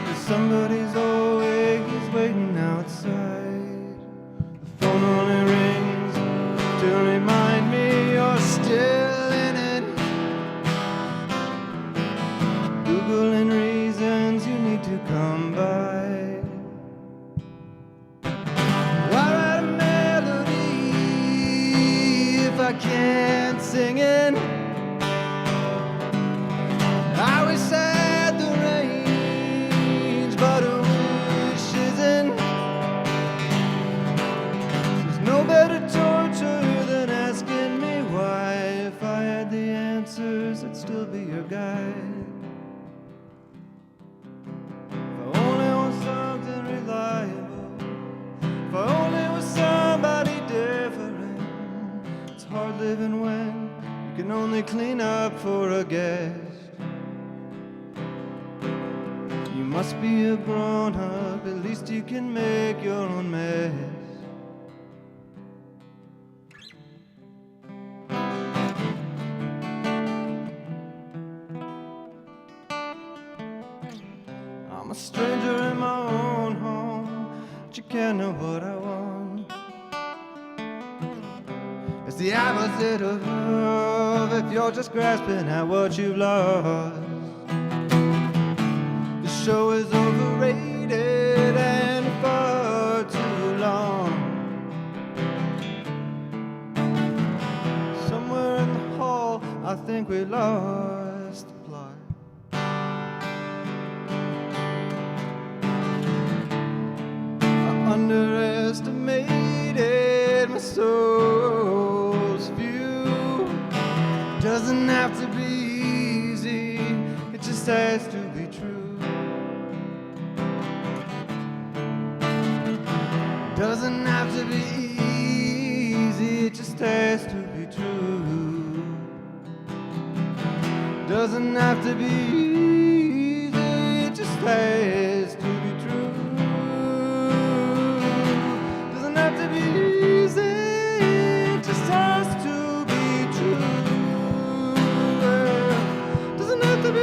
'Cause somebody's always waiting outside. The phone only rings to remind me your guide. If I only want something reliable, if I only was somebody different. It's hard living when you can only clean up for a guest. You must be a grown-up, at least you can make your own mess. I'm a stranger in my own home, but you can't know what I want. It's the opposite of love if you're just grasping at what you've lost. The show is overrated and far too long. Somewhere in the hall, I think we lost the plot. Underestimated my soul's view. Doesn't have to be easy, it just has to be true. Doesn't have to be easy, it just has to be true. Doesn't have to be easy, it just has to be true. Doesn't have to be easy, it just has to be true. Doesn't have to be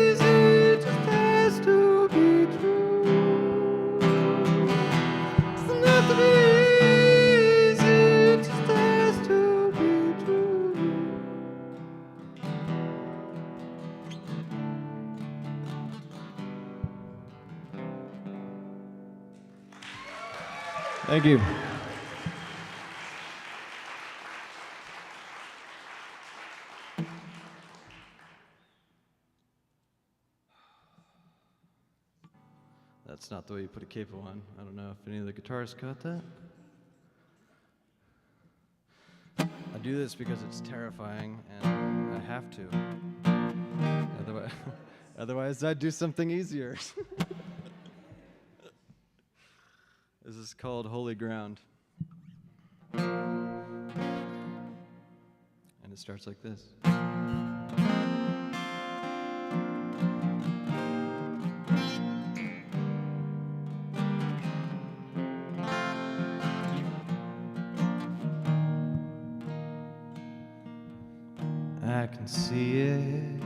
easy, it just has to be true. Doesn't have to be easy, it just has to be true. Thank you. That's not the way you put a capo on. I don't know if any of the guitarists got that. I do this because it's terrifying and I have to. Otherwise I'd do something easier. This is called Holy Ground. And it starts like this. I can see it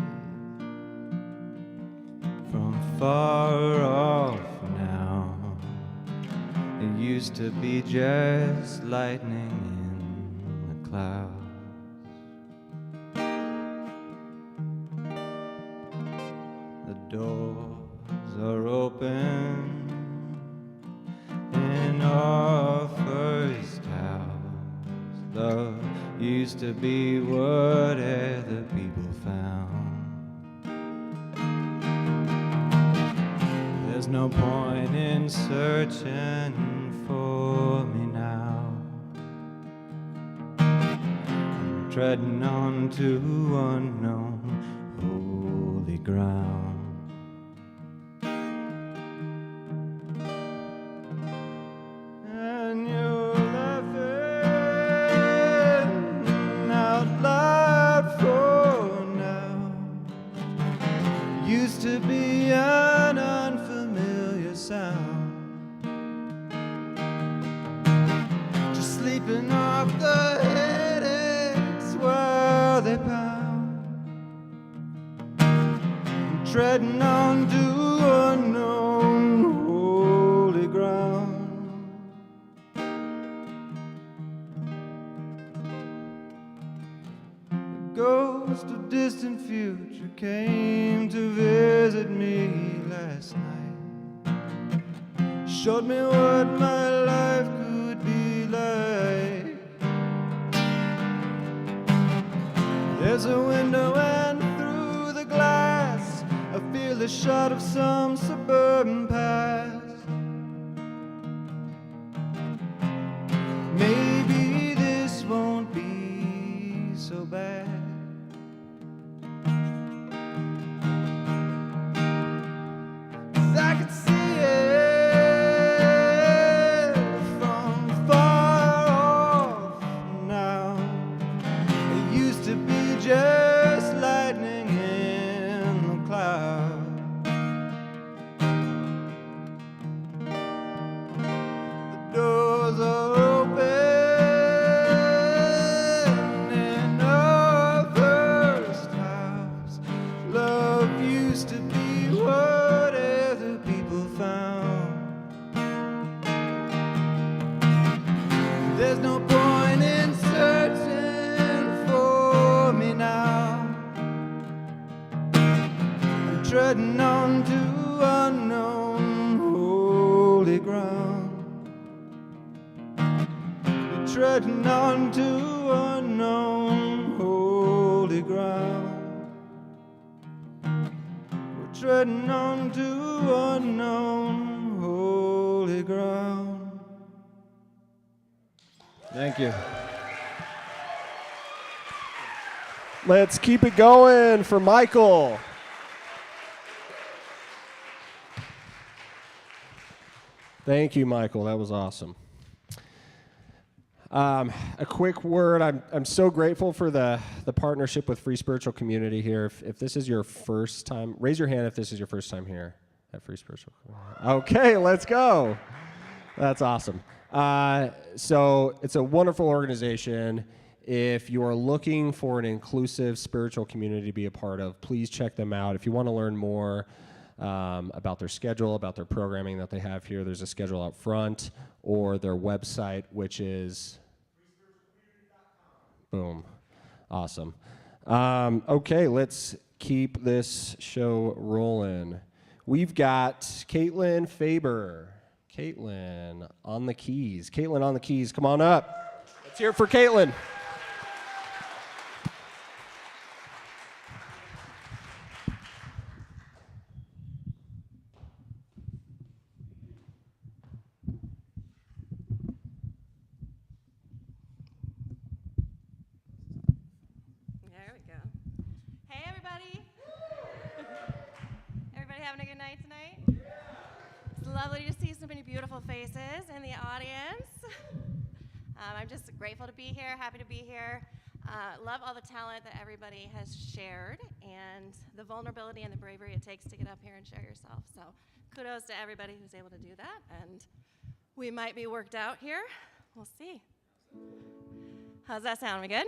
from far off now. It used to be just lightning in the clouds. The doors are open in our first house. Love used to be what other people found. There's no point in searching for me now. I'm treading on to unknown holy ground. And you're laughing out loud for now. Used to be an unfamiliar sound. Just sleeping off the headaches while they pound. I'm treading on to unknown holy ground. Ghost of distant future came to visit me last night. Showed me what my life could be like. There's a window and through the glass I feel the shot of some suburban past. Maybe this won't be so bad. used to be what other people found. There's no point in searching for me now. I'm treading on to unknown holy ground. We're treading on to unknown holy ground. We're treading on to unknown holy ground. Thank you. Let's keep it going for Michael. Thank you, Michael. That was awesome. A quick word. I'm so grateful for the partnership with Free Spiritual Community here. If this is your first time, raise your hand if this is your first time here at Free Spiritual Community. Okay, let's go. That's awesome. So it's a wonderful organization. If you are looking for an inclusive spiritual community to be a part of, please check them out. If you want to learn more about their schedule, about their programming that they have here, there's a schedule out front, or their website, which is boom. Awesome. Okay, let's keep this show rolling. We've got Caitlin Faber. Caitlin on the keys. Caitlin on the keys, come on up. Let's hear it for Caitlin. There we go. Hey, everybody. Everybody having a good night tonight? It's lovely to see so many beautiful faces in the audience. I'm just grateful to be here, happy to be here. Love all the talent that everybody has shared and the vulnerability and the bravery it takes to get up here and share yourself. So kudos to everybody who's able to do that. And we might be worked out here. We'll see. How's that sound? We good?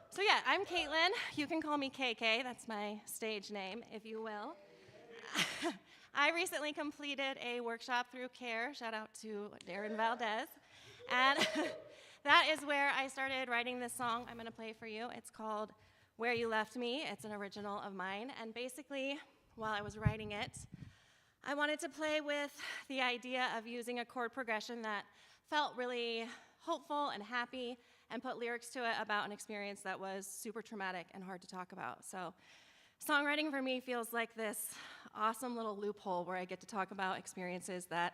So yeah, I'm Caitlin. You can call me KK. That's my stage name, if you will. I recently completed a workshop through CARE. Shout out to Darren Valdez. And that is where I started writing this song I'm going to play for you. It's called Where You Left Me. It's an original of mine. And basically, while I was writing it, I wanted to play with the idea of using a chord progression that felt really hopeful and happy, and put lyrics to it about an experience that was super traumatic and hard to talk about. So songwriting for me feels like this awesome little loophole where I get to talk about experiences that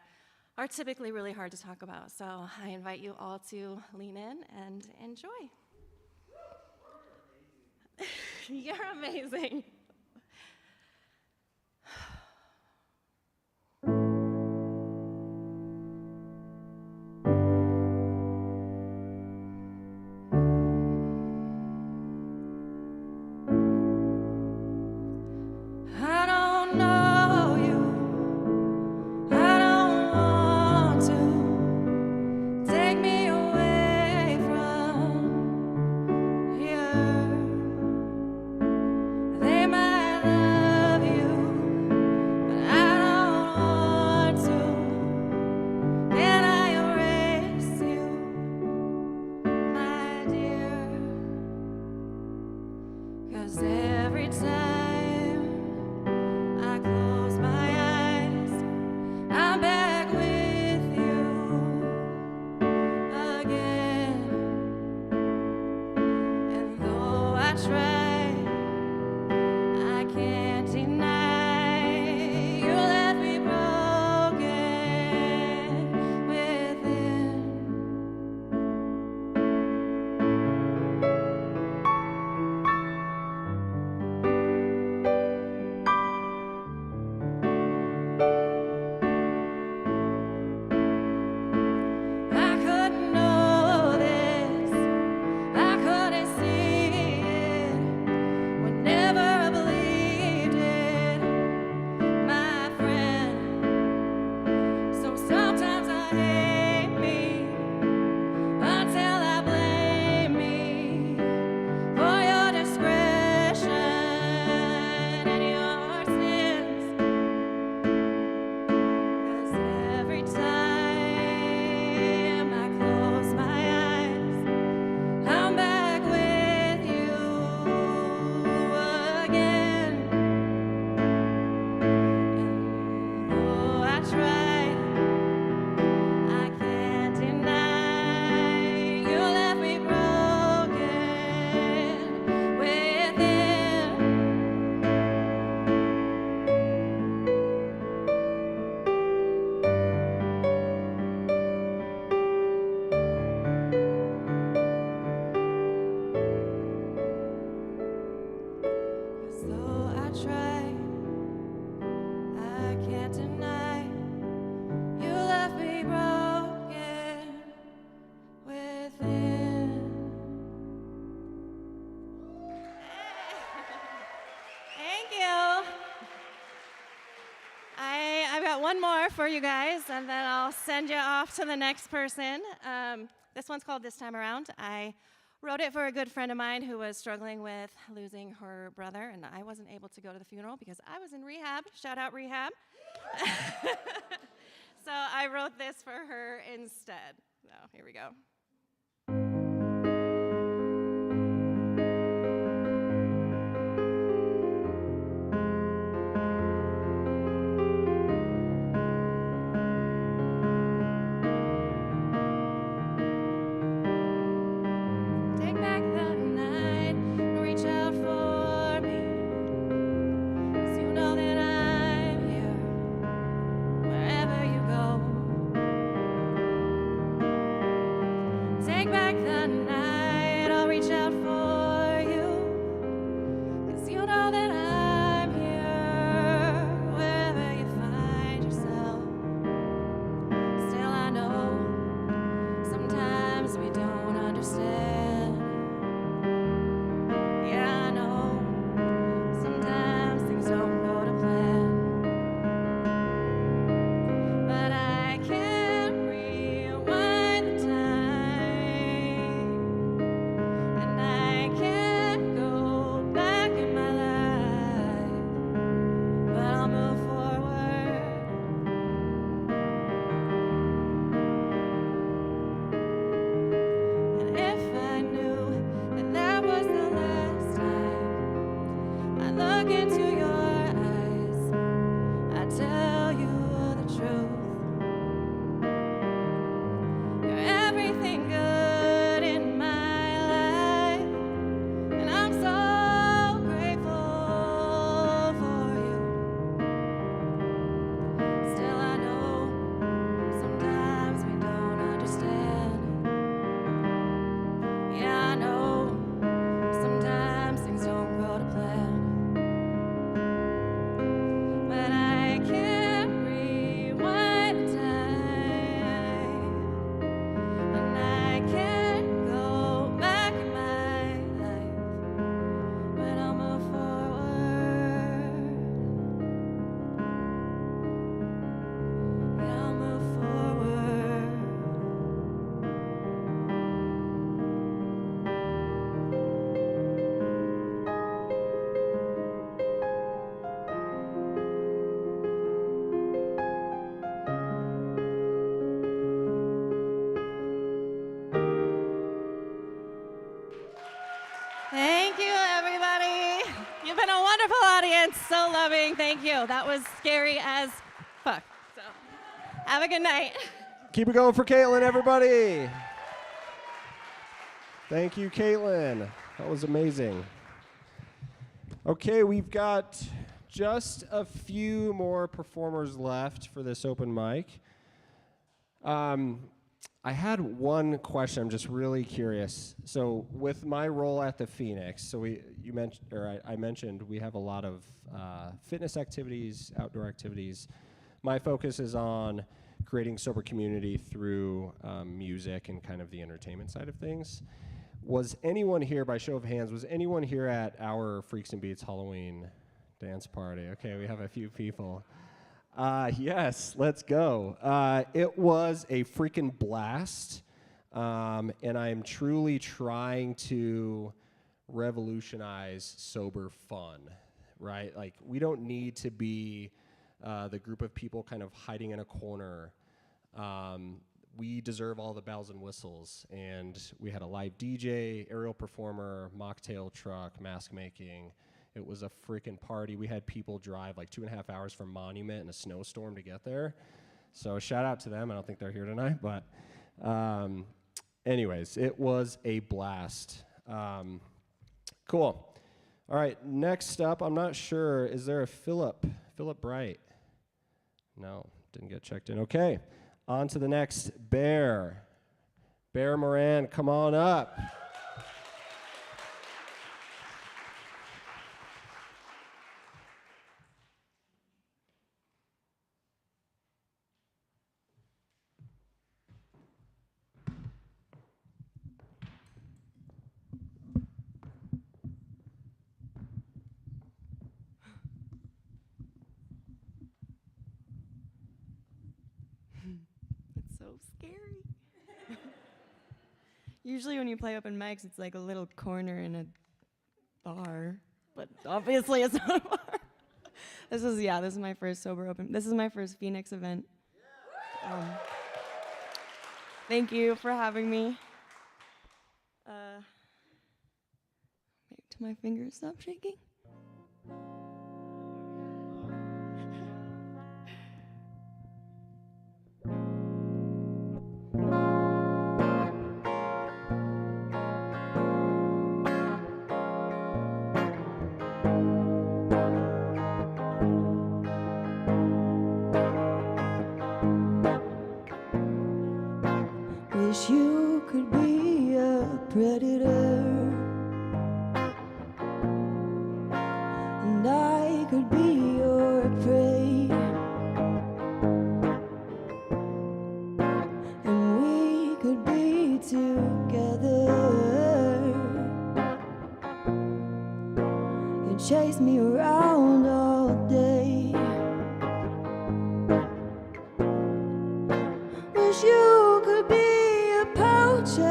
are typically really hard to talk about. So I invite you all to lean in and enjoy. You're amazing. They can't deny you left me broken within. Thank you. I've got one more for you guys, and then I'll send you off to the next person. This one's called This Time Around. I wrote it for a good friend of mine who was struggling with losing her brother, and I wasn't able to go to the funeral because I was in rehab. Shout out rehab. So I wrote this for her instead. So here we go. Take back the night and reach out for me, 'cause you know that I'm here wherever you go. Take back the night, I'll reach out for you, 'cause you know that I'm here wherever you find yourself. Still I know sometimes we don't understand. Yeah, I know sometimes things don't go to plan, but I can't rewind the time, and I can't go back in my life, but I'll move forward. And if I knew that that was the last time I look into your eyes, I'd tell you the truth. You're everything good in my life, and I'm so grateful for you. Still I know sometimes we don't understand. Yeah, I know sometimes things don't go to plan, but I can't rewind the time, and I can't go back in my life, but I'll move forward. Yeah, I'll move forward. Thank you, everybody. You've been a wonderful audience, so loving. Thank you. That was scary as fuck. So, have a good night. Keep it going for Caitlin, everybody. Thank you, Caitlin. That was amazing. Okay, we've got just a few more performers left for this open mic. I had one question. I'm just really curious. So, with my role at the Phoenix, so I mentioned we have a lot of fitness activities, outdoor activities. My focus is on creating sober community through music and kind of the entertainment side of things. Was anyone here, by show of hands, was anyone here at our Freaks and Beats Halloween dance party? Okay, we have a few people. Yes, let's go. It was a freaking blast, and I'm truly trying to revolutionize sober fun, right? Like, we don't need to be the group of people kind of hiding in a corner. We deserve all the bells and whistles, and we had a live DJ, aerial performer, mocktail truck, mask making. It was a freaking party. We had people drive like 2.5 hours from Monument in a snowstorm to get there. So shout out to them. I don't think they're here tonight, but anyways, it was a blast. Cool. All right, next up, I'm not sure, is there a Philip Bright? No, didn't get checked in. Okay, on to the next, Bear Moran, come on up. so scary. Usually when you play open mics, it's like a little corner in a bar, but obviously it's not a bar. This is my first sober open. This is my first Phoenix event. Thank you for having me. Till my fingers stop shaking. Wish you could be a predator, and I could be your prey, and we could be together. You'd chase me around all day. Wish you could be a poacher,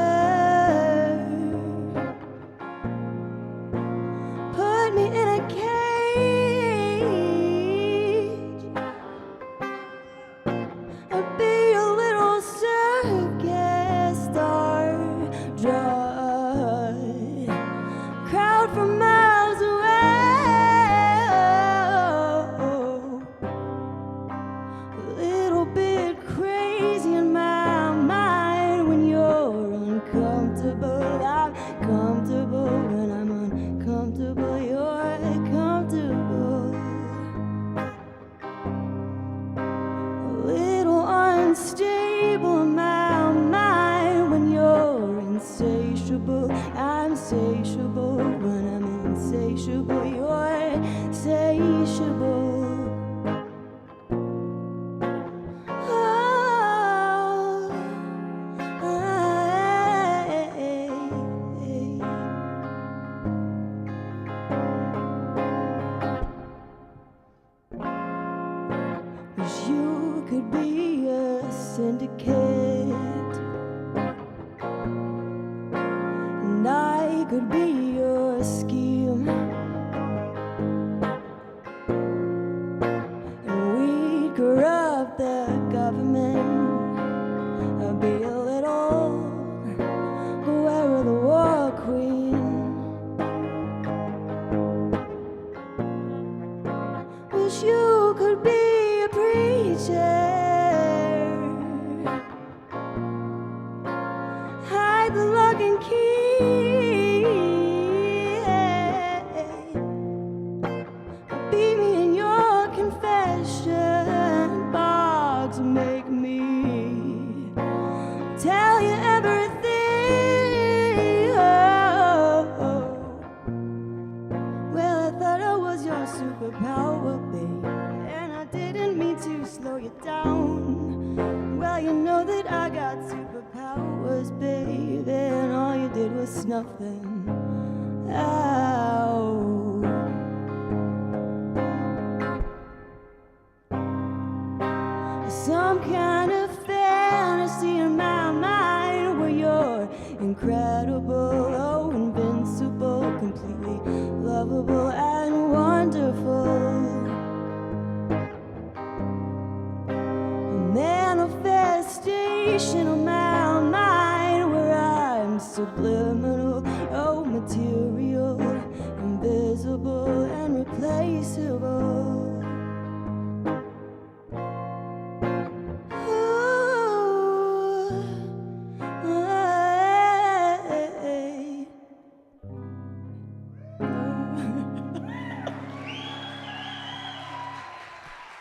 put me in a cage. I'd be a little circus star, draw crowd from miles away. A little bit crazy in my mind when you're uncomfortable. I'm comfortable when I'm uncomfortable. You're comfortable. A little unstable in my mind when you're insatiable. I'm insatiable when I'm insatiable. You're insatiable. Wish you could be a syndicate, and I could be your scheme, and we'd corrupt the government. I'd be a little Where are the war queen? Wish you could be a preacher, hide the lock and key, beat me in your confession box, make me tell you everything. Well, I thought I was your superpower, babe, and I didn't mean to slow you down. Well, you know that I got superpowers, babe, and all you did was snuff them out. Some kind of fantasy in my mind where you're incredible, oh, invincible, completely lovable and wonderful. A manifestation of my mind where I'm subliminal, oh, material, invisible and replaceable.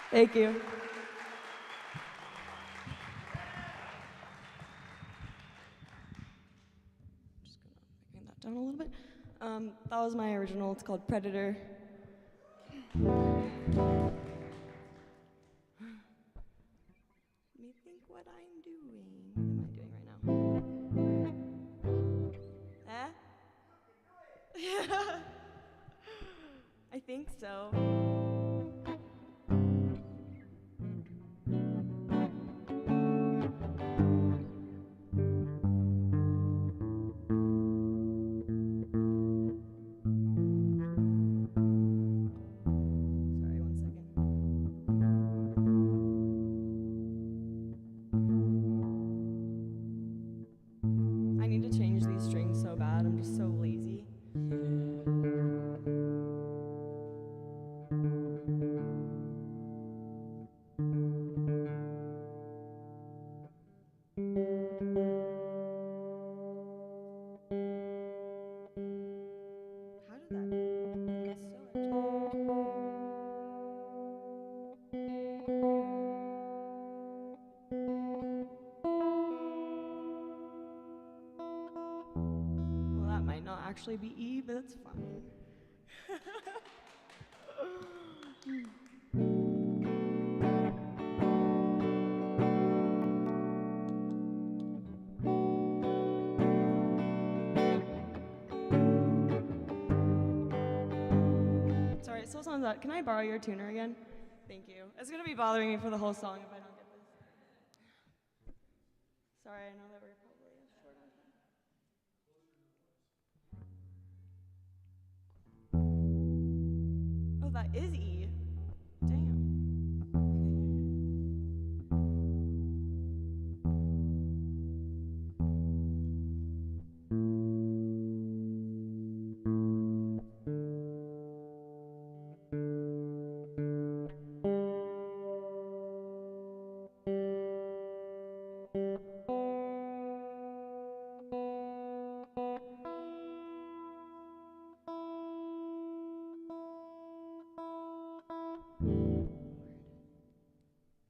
Thank you. Just gonna bring that down a little bit. That was my original. It's called Predator. Let me think what I'm doing. What am I doing right now? Yeah. I think so. actually be E, but that's fine. Sorry, it still sounds out. Can I borrow your tuner again? Thank you. It's gonna be bothering me for the whole song if I don't get this. Sorry, I know that we're probably short on time. Oh, that is E. Damn.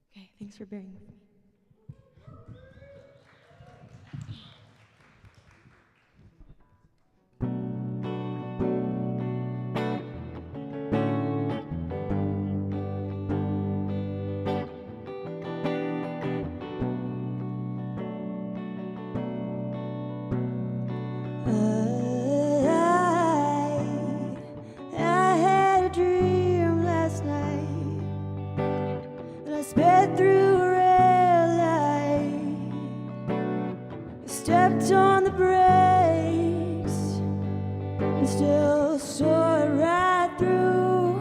Okay, thanks for bearing with me. I had a dream last night that I sped through a red light. I stepped on the brakes and still saw it right through.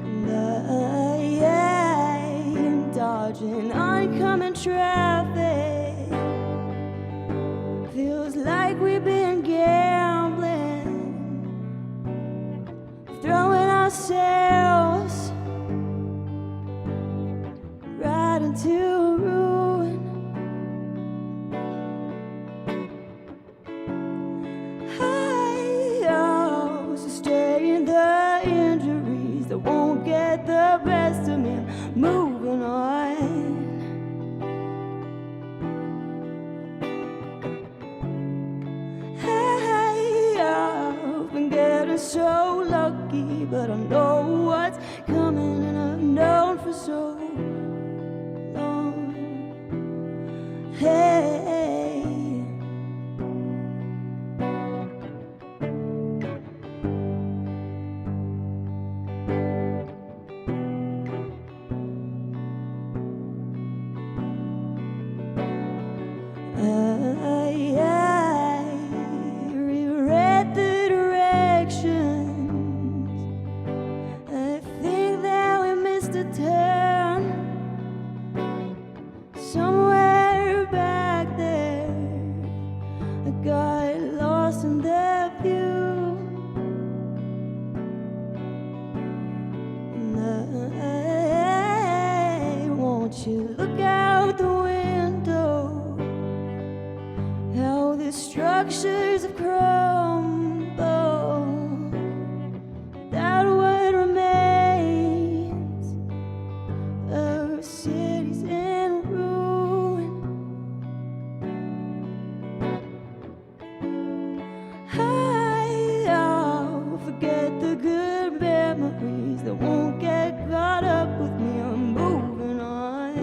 And I am dodging oncoming traffic. Feels like we've been gambling, throwing ourselves right into ruin. I also stay in the injuries that won't get the best of me. Moving on. I've been getting so lucky, but I know what's coming, and I've known for so long. Hey. I reread the directions. I think that we missed a turn somewhere back there. I got lost in the view, and I want you to look out the window. How the structures have crumbled, that what remains of cities in ruin. I'll forget the good memories that won't get caught up with me. I'm moving on.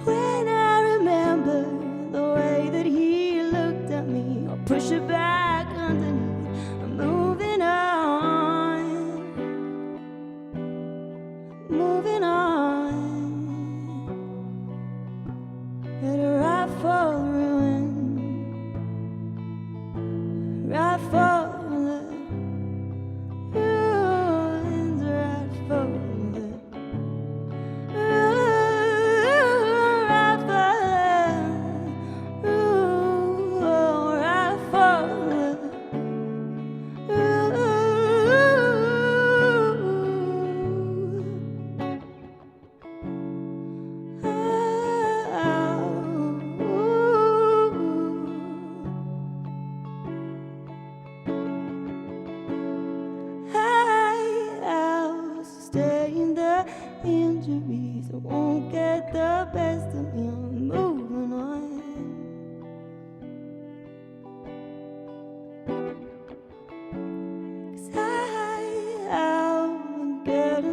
When I remember the way that he looked at me, I'll push it back underneath. I'm moving on, moving on. Headed right for the ruin.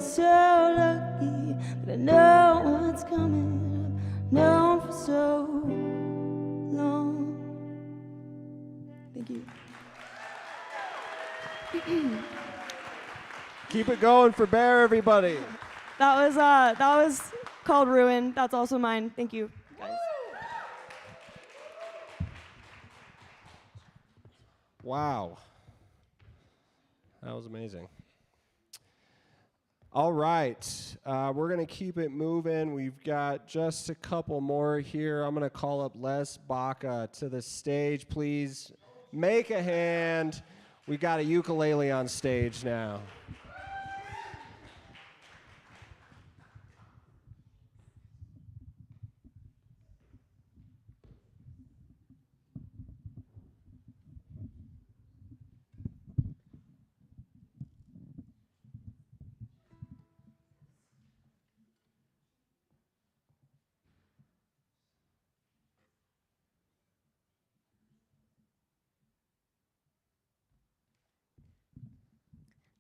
so lucky, but I know what's coming. I've known for so long. Thank you. Keep it going for Bear, everybody. That was called Ruin. That's also mine. Thank you, guys. Wow. That was amazing. All right. We're going to keep it moving. We've got just a couple more here. I'm going to call up Les Baca to the stage. Please make a hand. We got a ukulele on stage now.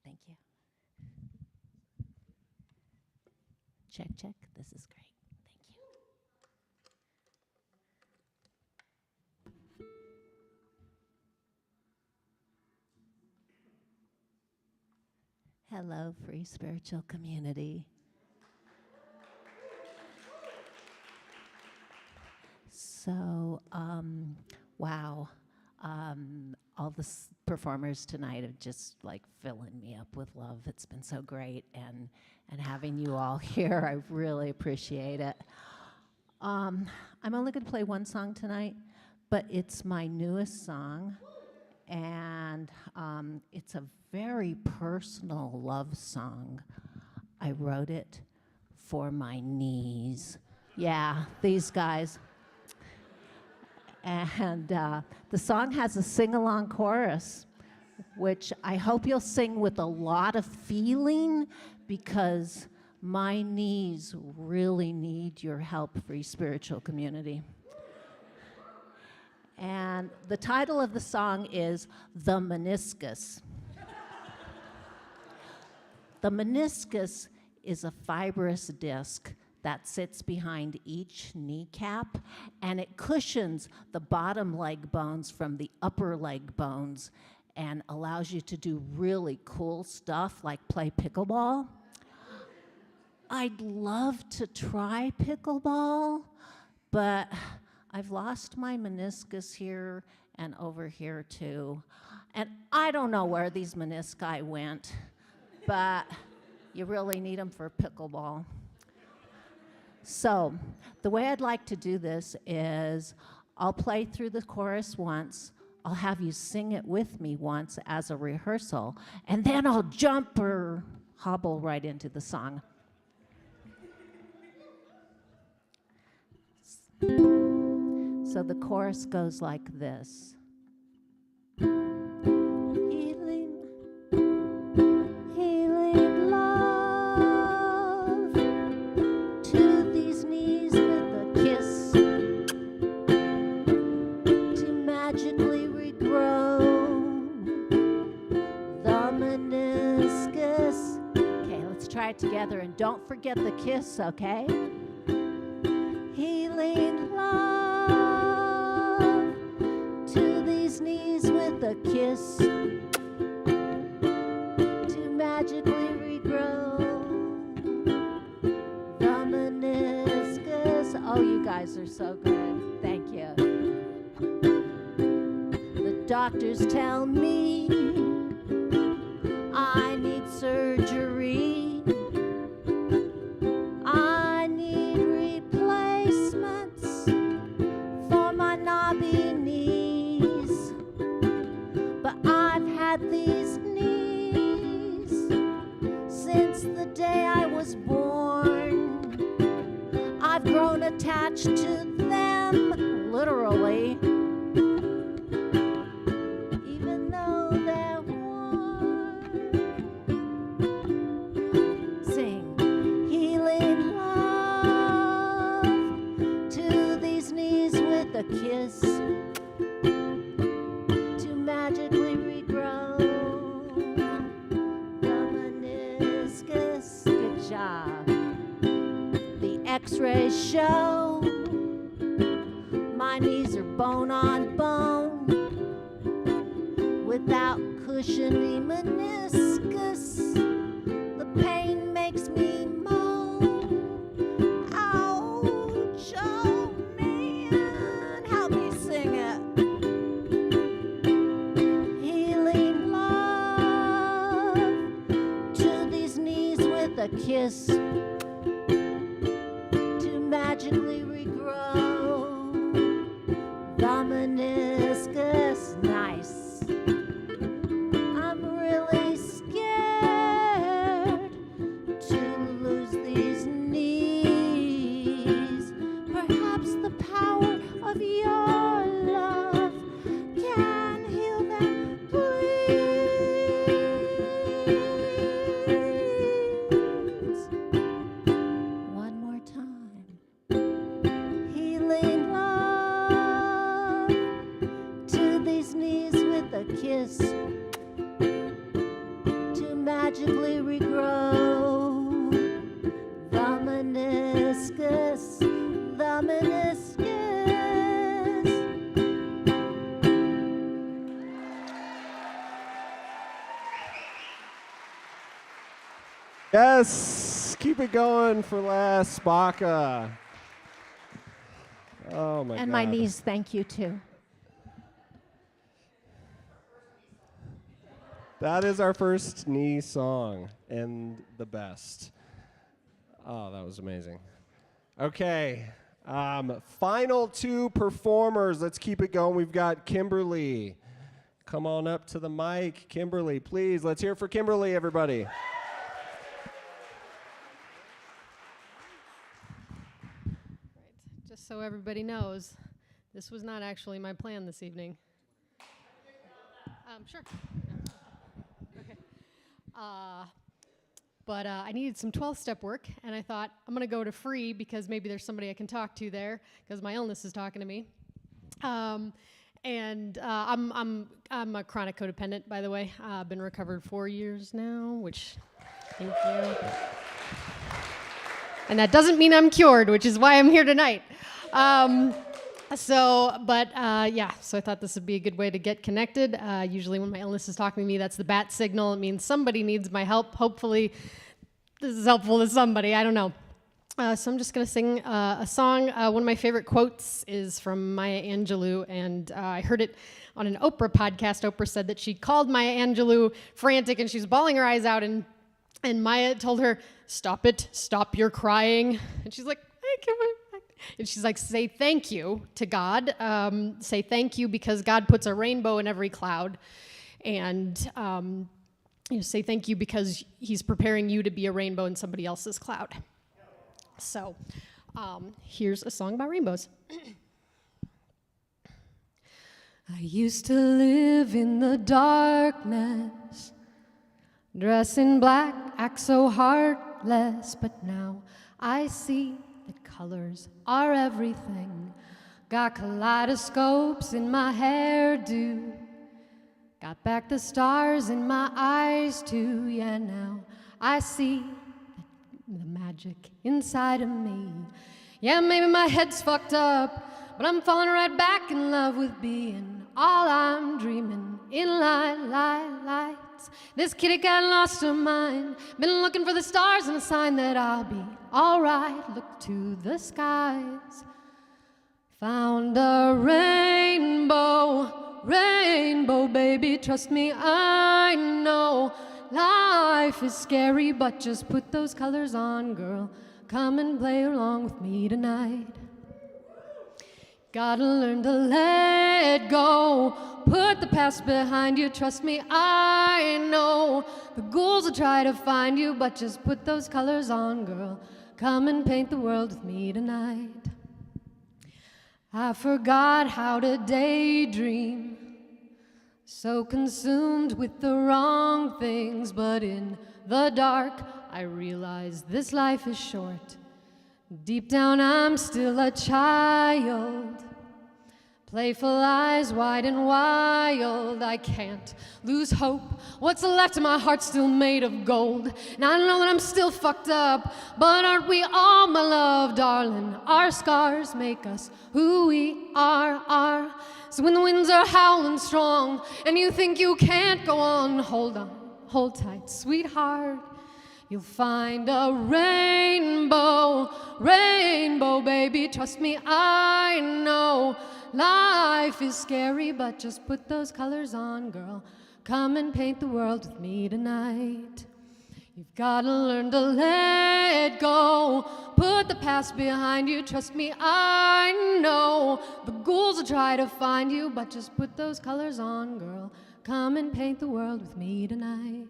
Thank you. Check, check. This is great. Thank you. Hello, Free Spiritual Community. So, wow. All the performers tonight have just like filling me up with love. It's been so great, and having you all here, I really appreciate it. I'm only going to play one song tonight, but it's my newest song, and it's a very personal love song. I wrote it for my knees. Yeah, these guys. And the song has a sing-along chorus, which I hope you'll sing with a lot of feeling, because my knees really need your help, Free Spiritual Community. And the title of the song is The Meniscus. The meniscus is a fibrous disc that sits behind each kneecap, and it cushions the bottom leg bones from the upper leg bones and allows you to do really cool stuff like play pickleball. I'd love to try pickleball, but I've lost my meniscus here and over here too. And I don't know where these menisci went, but you really need them for pickleball. So the way I'd like to do this is I'll play through the chorus once, I'll have you sing it with me once as a rehearsal, and then I'll jump or hobble right into the song. So the chorus goes like this. Healing love to these knees with a kiss, to magically regrow the meniscus. Okay, let's try it together, and don't forget the kiss, okay? Healing love to these knees with a kiss, to magically regrow the meniscus. Oh, you guys are so good. Thank you. The doctors tell me I need surgery. I need replacements for my knobby knees. But I've had these knees since the day I was born. I've grown attached to them, literally, even though they're worn. Sing. Healing love to these knees with a kiss, to magically regrow the meniscus. x-ray show my knees are bone on bone without cushiony meniscus. The pain makes me moan. Ouch, oh man, help me sing it. Healing love to these knees with a kiss, to magically regrow the meniscus. Nice. I'm really scared to lose these knees. Perhaps the power of your love can heal them, please. One more time. Healing love to these knees with a kiss, to magically regrow the meniscus, the meniscus. Yes, keep it going for last, Spaka. Oh my God. And my knees thank you too. That is our first knee song and the best. Oh, that was amazing. Okay, final two performers. Let's keep it going. We've got Kimberly. Come on up to the mic. Kimberly, please. Let's hear it for Kimberly, everybody. Just so everybody knows, this was not actually my plan this evening. Sure. Okay. But I needed some 12-step work, and I thought I'm going to go to free because maybe there's somebody I can talk to there because my illness is talking to me. I'm a chronic codependent, by the way. I've been recovered 4 years now, which, thank you. And that doesn't mean I'm cured, which is why I'm here tonight. So I thought this would be a good way to get connected. Usually when my illness is talking to me, that's the bat signal. It means somebody needs my help. Hopefully this is helpful to somebody. I don't know. So I'm just going to sing a song. One of my favorite quotes is from Maya Angelou, and I heard it on an Oprah podcast. Oprah said that she called Maya Angelou frantic, and she was bawling her eyes out, and Maya told her, "Stop it, stop your crying." And she's like, and she's like, say thank you to God. Say thank you because God puts a rainbow in every cloud. And say thank you because he's preparing you to be a rainbow in somebody else's cloud. So here's a song about rainbows. I used to live in the darkness, dress in black, act so heartless, but now I see that colors are everything. Got kaleidoscopes in my hairdo, got back the stars in my eyes too. Yeah, now I see the magic inside of me. Yeah, maybe my head's fucked up, but I'm falling right back in love with being all I'm dreaming in lights. This kitty cat lost her mind, been looking for the stars and a sign that I'll be alright. Look to the skies, found a rainbow, baby, trust me, I know. Life is scary, but just put those colors on, girl. Come and play along with me tonight. Gotta learn to let go, put the past behind you. Trust me, I know. The ghouls will try to find you, but just put those colors on, girl. Come and paint the world with me tonight. I forgot how to daydream, so consumed with the wrong things, but in the dark I realize this life is short. Deep down I'm still a child, Playful eyes wide and wild, I can't lose hope. What's left of my heart still made of gold. And I know that I'm still fucked up, but aren't we all, my love, darling? Our scars make us who we are. So when the winds are howling strong and you think you can't go on, hold tight, sweetheart. You'll find a rainbow, baby, trust me, I know. Life is scary, but just put those colors on, girl. Come and paint the world with me tonight. You've gotta learn to let go. Put the past behind you, trust me, I know. The ghouls will try to find you, but just put those colors on, girl. Come and paint the world with me tonight.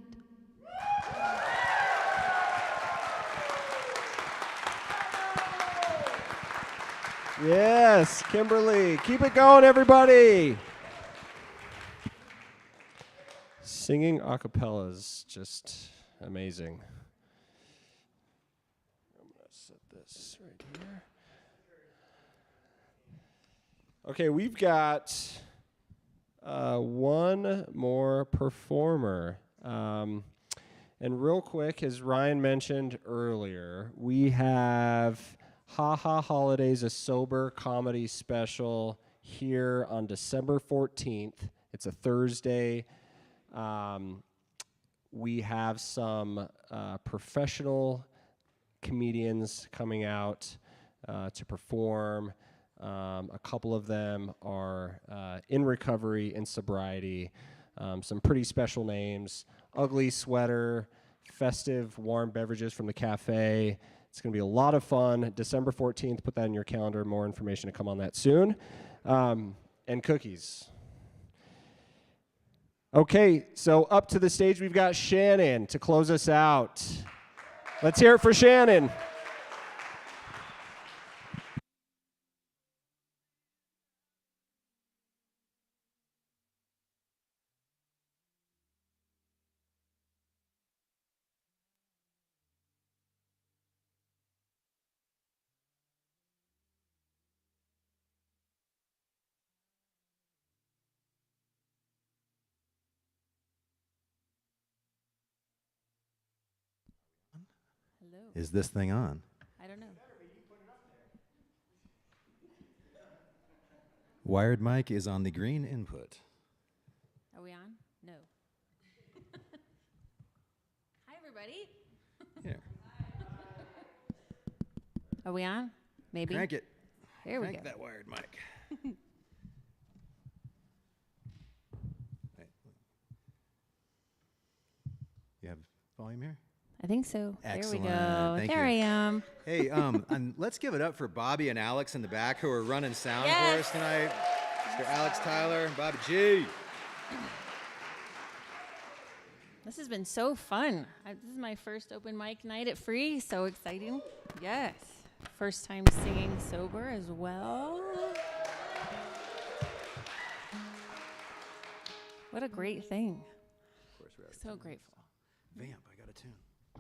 Yes, Kimberly. Keep it going, everybody. Singing a cappella is just amazing. I'm going to set this right here. Okay, we've got one more performer. And real quick, as Ryan mentioned earlier, we have Ha Ha Holidays, a sober comedy special here on December 14th. It's a Thursday. We have some professional comedians coming out to perform. A couple of them are in recovery, in sobriety. Some pretty special names: Ugly Sweater, Festive Warm Beverages from the Cafe. It's going to be a lot of fun. December 14th, put that in your calendar. More information to come on that soon. And cookies. Okay, so up to the stage, we've got Shannon to close us out. Let's hear it for Shannon. Hello. Is this thing on? I don't know. Wired mic is on the green input. Are we on? No. Hi, everybody. Here. Are we on? Maybe. Crank it. There we Crank go. that wired mic. Wait. You have volume here? I think so. Excellent. There we go. Thank there you. I am. Hey, and let's give it up for Bobby and Alex in the back who are running sound Yes. for us tonight. Mr. Alex Tyler and Bobby G. This has been so fun. This is my first open mic night at Free. So exciting. Yes. First time singing sober as well. What a great thing. Of course, we're out of So tune. grateful. Vamp, I got a tune.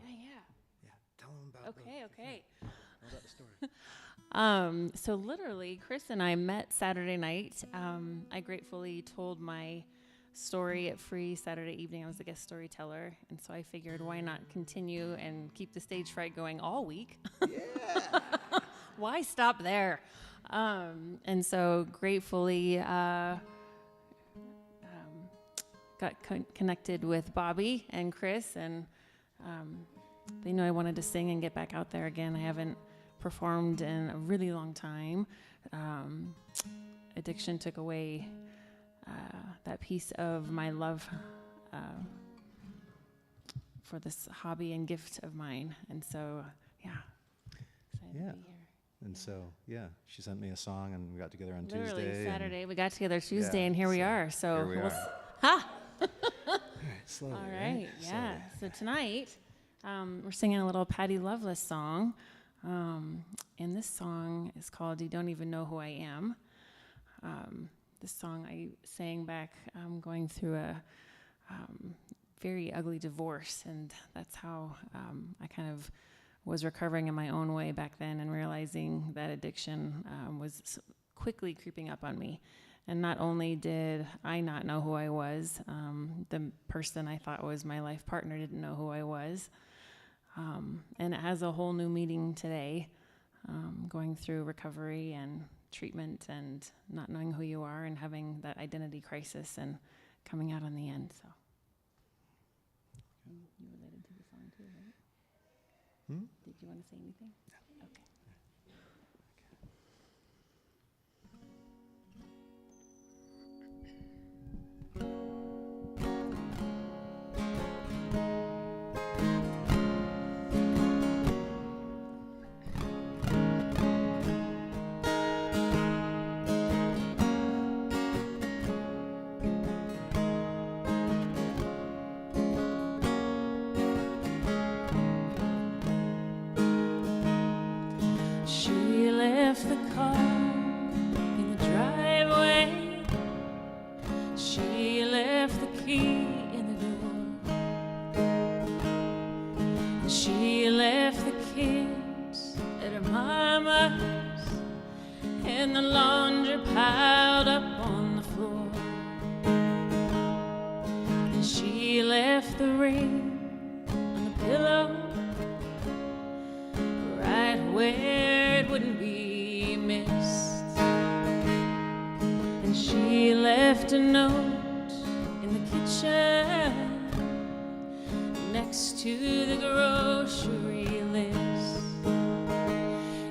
Yeah. Yeah, tell them about Okay. Tell about the story. So literally, Chris and I met Saturday night. I gratefully told my story at Free Saturday evening. I was the guest storyteller, and so I figured, why not continue and keep the stage fright going all week? Yeah. Why stop there? And so gratefully got connected with Bobby and Chris, and they knew I wanted to sing and get back out there again. I haven't performed in a really long time. Addiction took away that piece of my love for this hobby and gift of mine. And so, excited to be here. And so, she sent me a song, and we got together on Literally Tuesday. Saturday, we got together Tuesday, and here we are. So, here we are. Ha! All right, slowly. All right, yeah. Slowly. So tonight, we're singing a little Patty Loveless song. And this song is called You Don't Even Know Who I Am. This song I sang back going through a very ugly divorce, and that's how I kind of was recovering in my own way back then, and realizing that addiction was quickly creeping up on me. And not only did I not know who I was, the person I thought was my life partner didn't know who I was. And it has a whole new meaning today, going through recovery and treatment and not knowing who you are and having that identity crisis and coming out on the end. So, you related to the song too, right? Did you want to say anything? Okay. She left the car in the driveway. She left the key in the door. She left the kids at her mama's and the laundry piled up on the floor. And she left the ring on the pillow right where it wouldn't be missed. And she left a note in the kitchen next to the grocery list.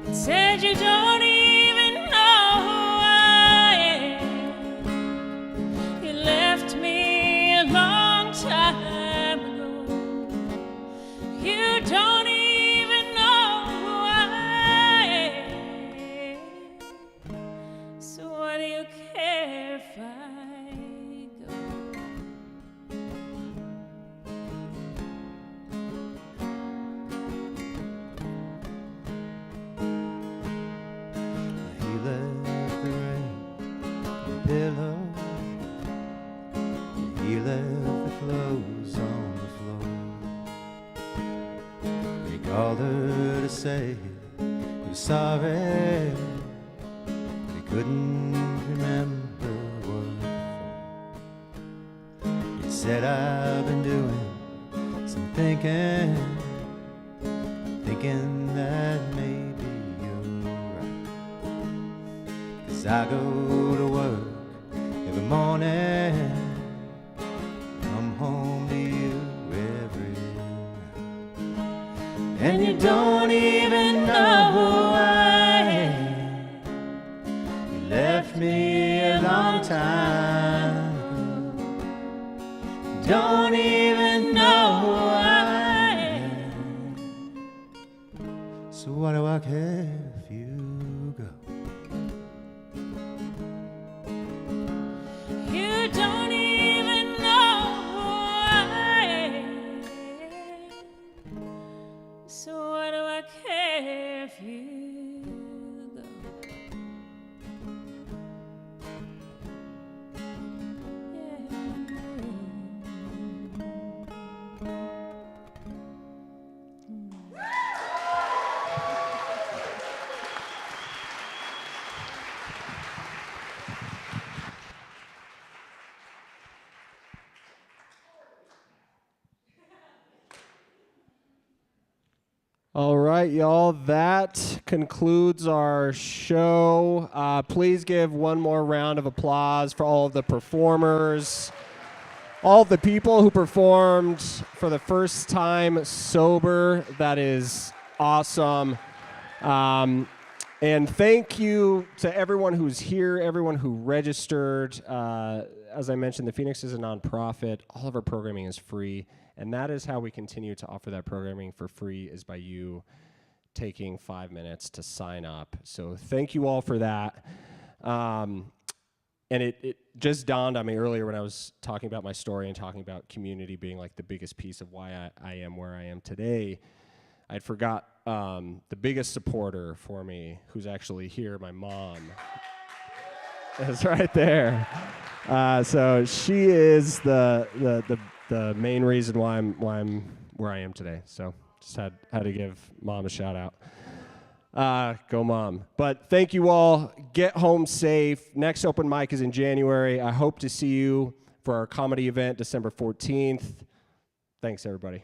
It said, you don't even know who I am. You left me a long time ago. You don't even know who I am. So what do you care if I go? He left the rain on the pillow. He left the clothes on the floor. He called her to say he was sorry. He couldn't remember what for. He said, I've been doing some thinking that maybe you're right. 'Cause I go to work every morning, come home to you every night. And you don't even know who I am. You left me a long time ago. Don't even know who I am. So what do I care if you go? You don't even know who I am. So what do I care if you go? All right, y'all, that concludes our show. Please give one more round of applause for all of the performers, all of the people who performed for the first time sober. That is awesome. And thank you to everyone who's here, everyone who registered. As I mentioned, the Phoenix is a nonprofit. All of our programming is free. And that is how we continue to offer that programming for free, is by you taking 5 minutes to sign up. So thank you all for that. And it just dawned on me earlier when I was talking about my story and talking about community being like the biggest piece of why I am where I am today. I'd forgot the biggest supporter for me, who's actually here, my mom. Is right there. So she is the main reason why I'm where I am today. So just had to give Mom a shout out. Go Mom. But thank you all. Get home safe. Next open mic is in January. I hope to see you for our comedy event December 14th. Thanks, everybody.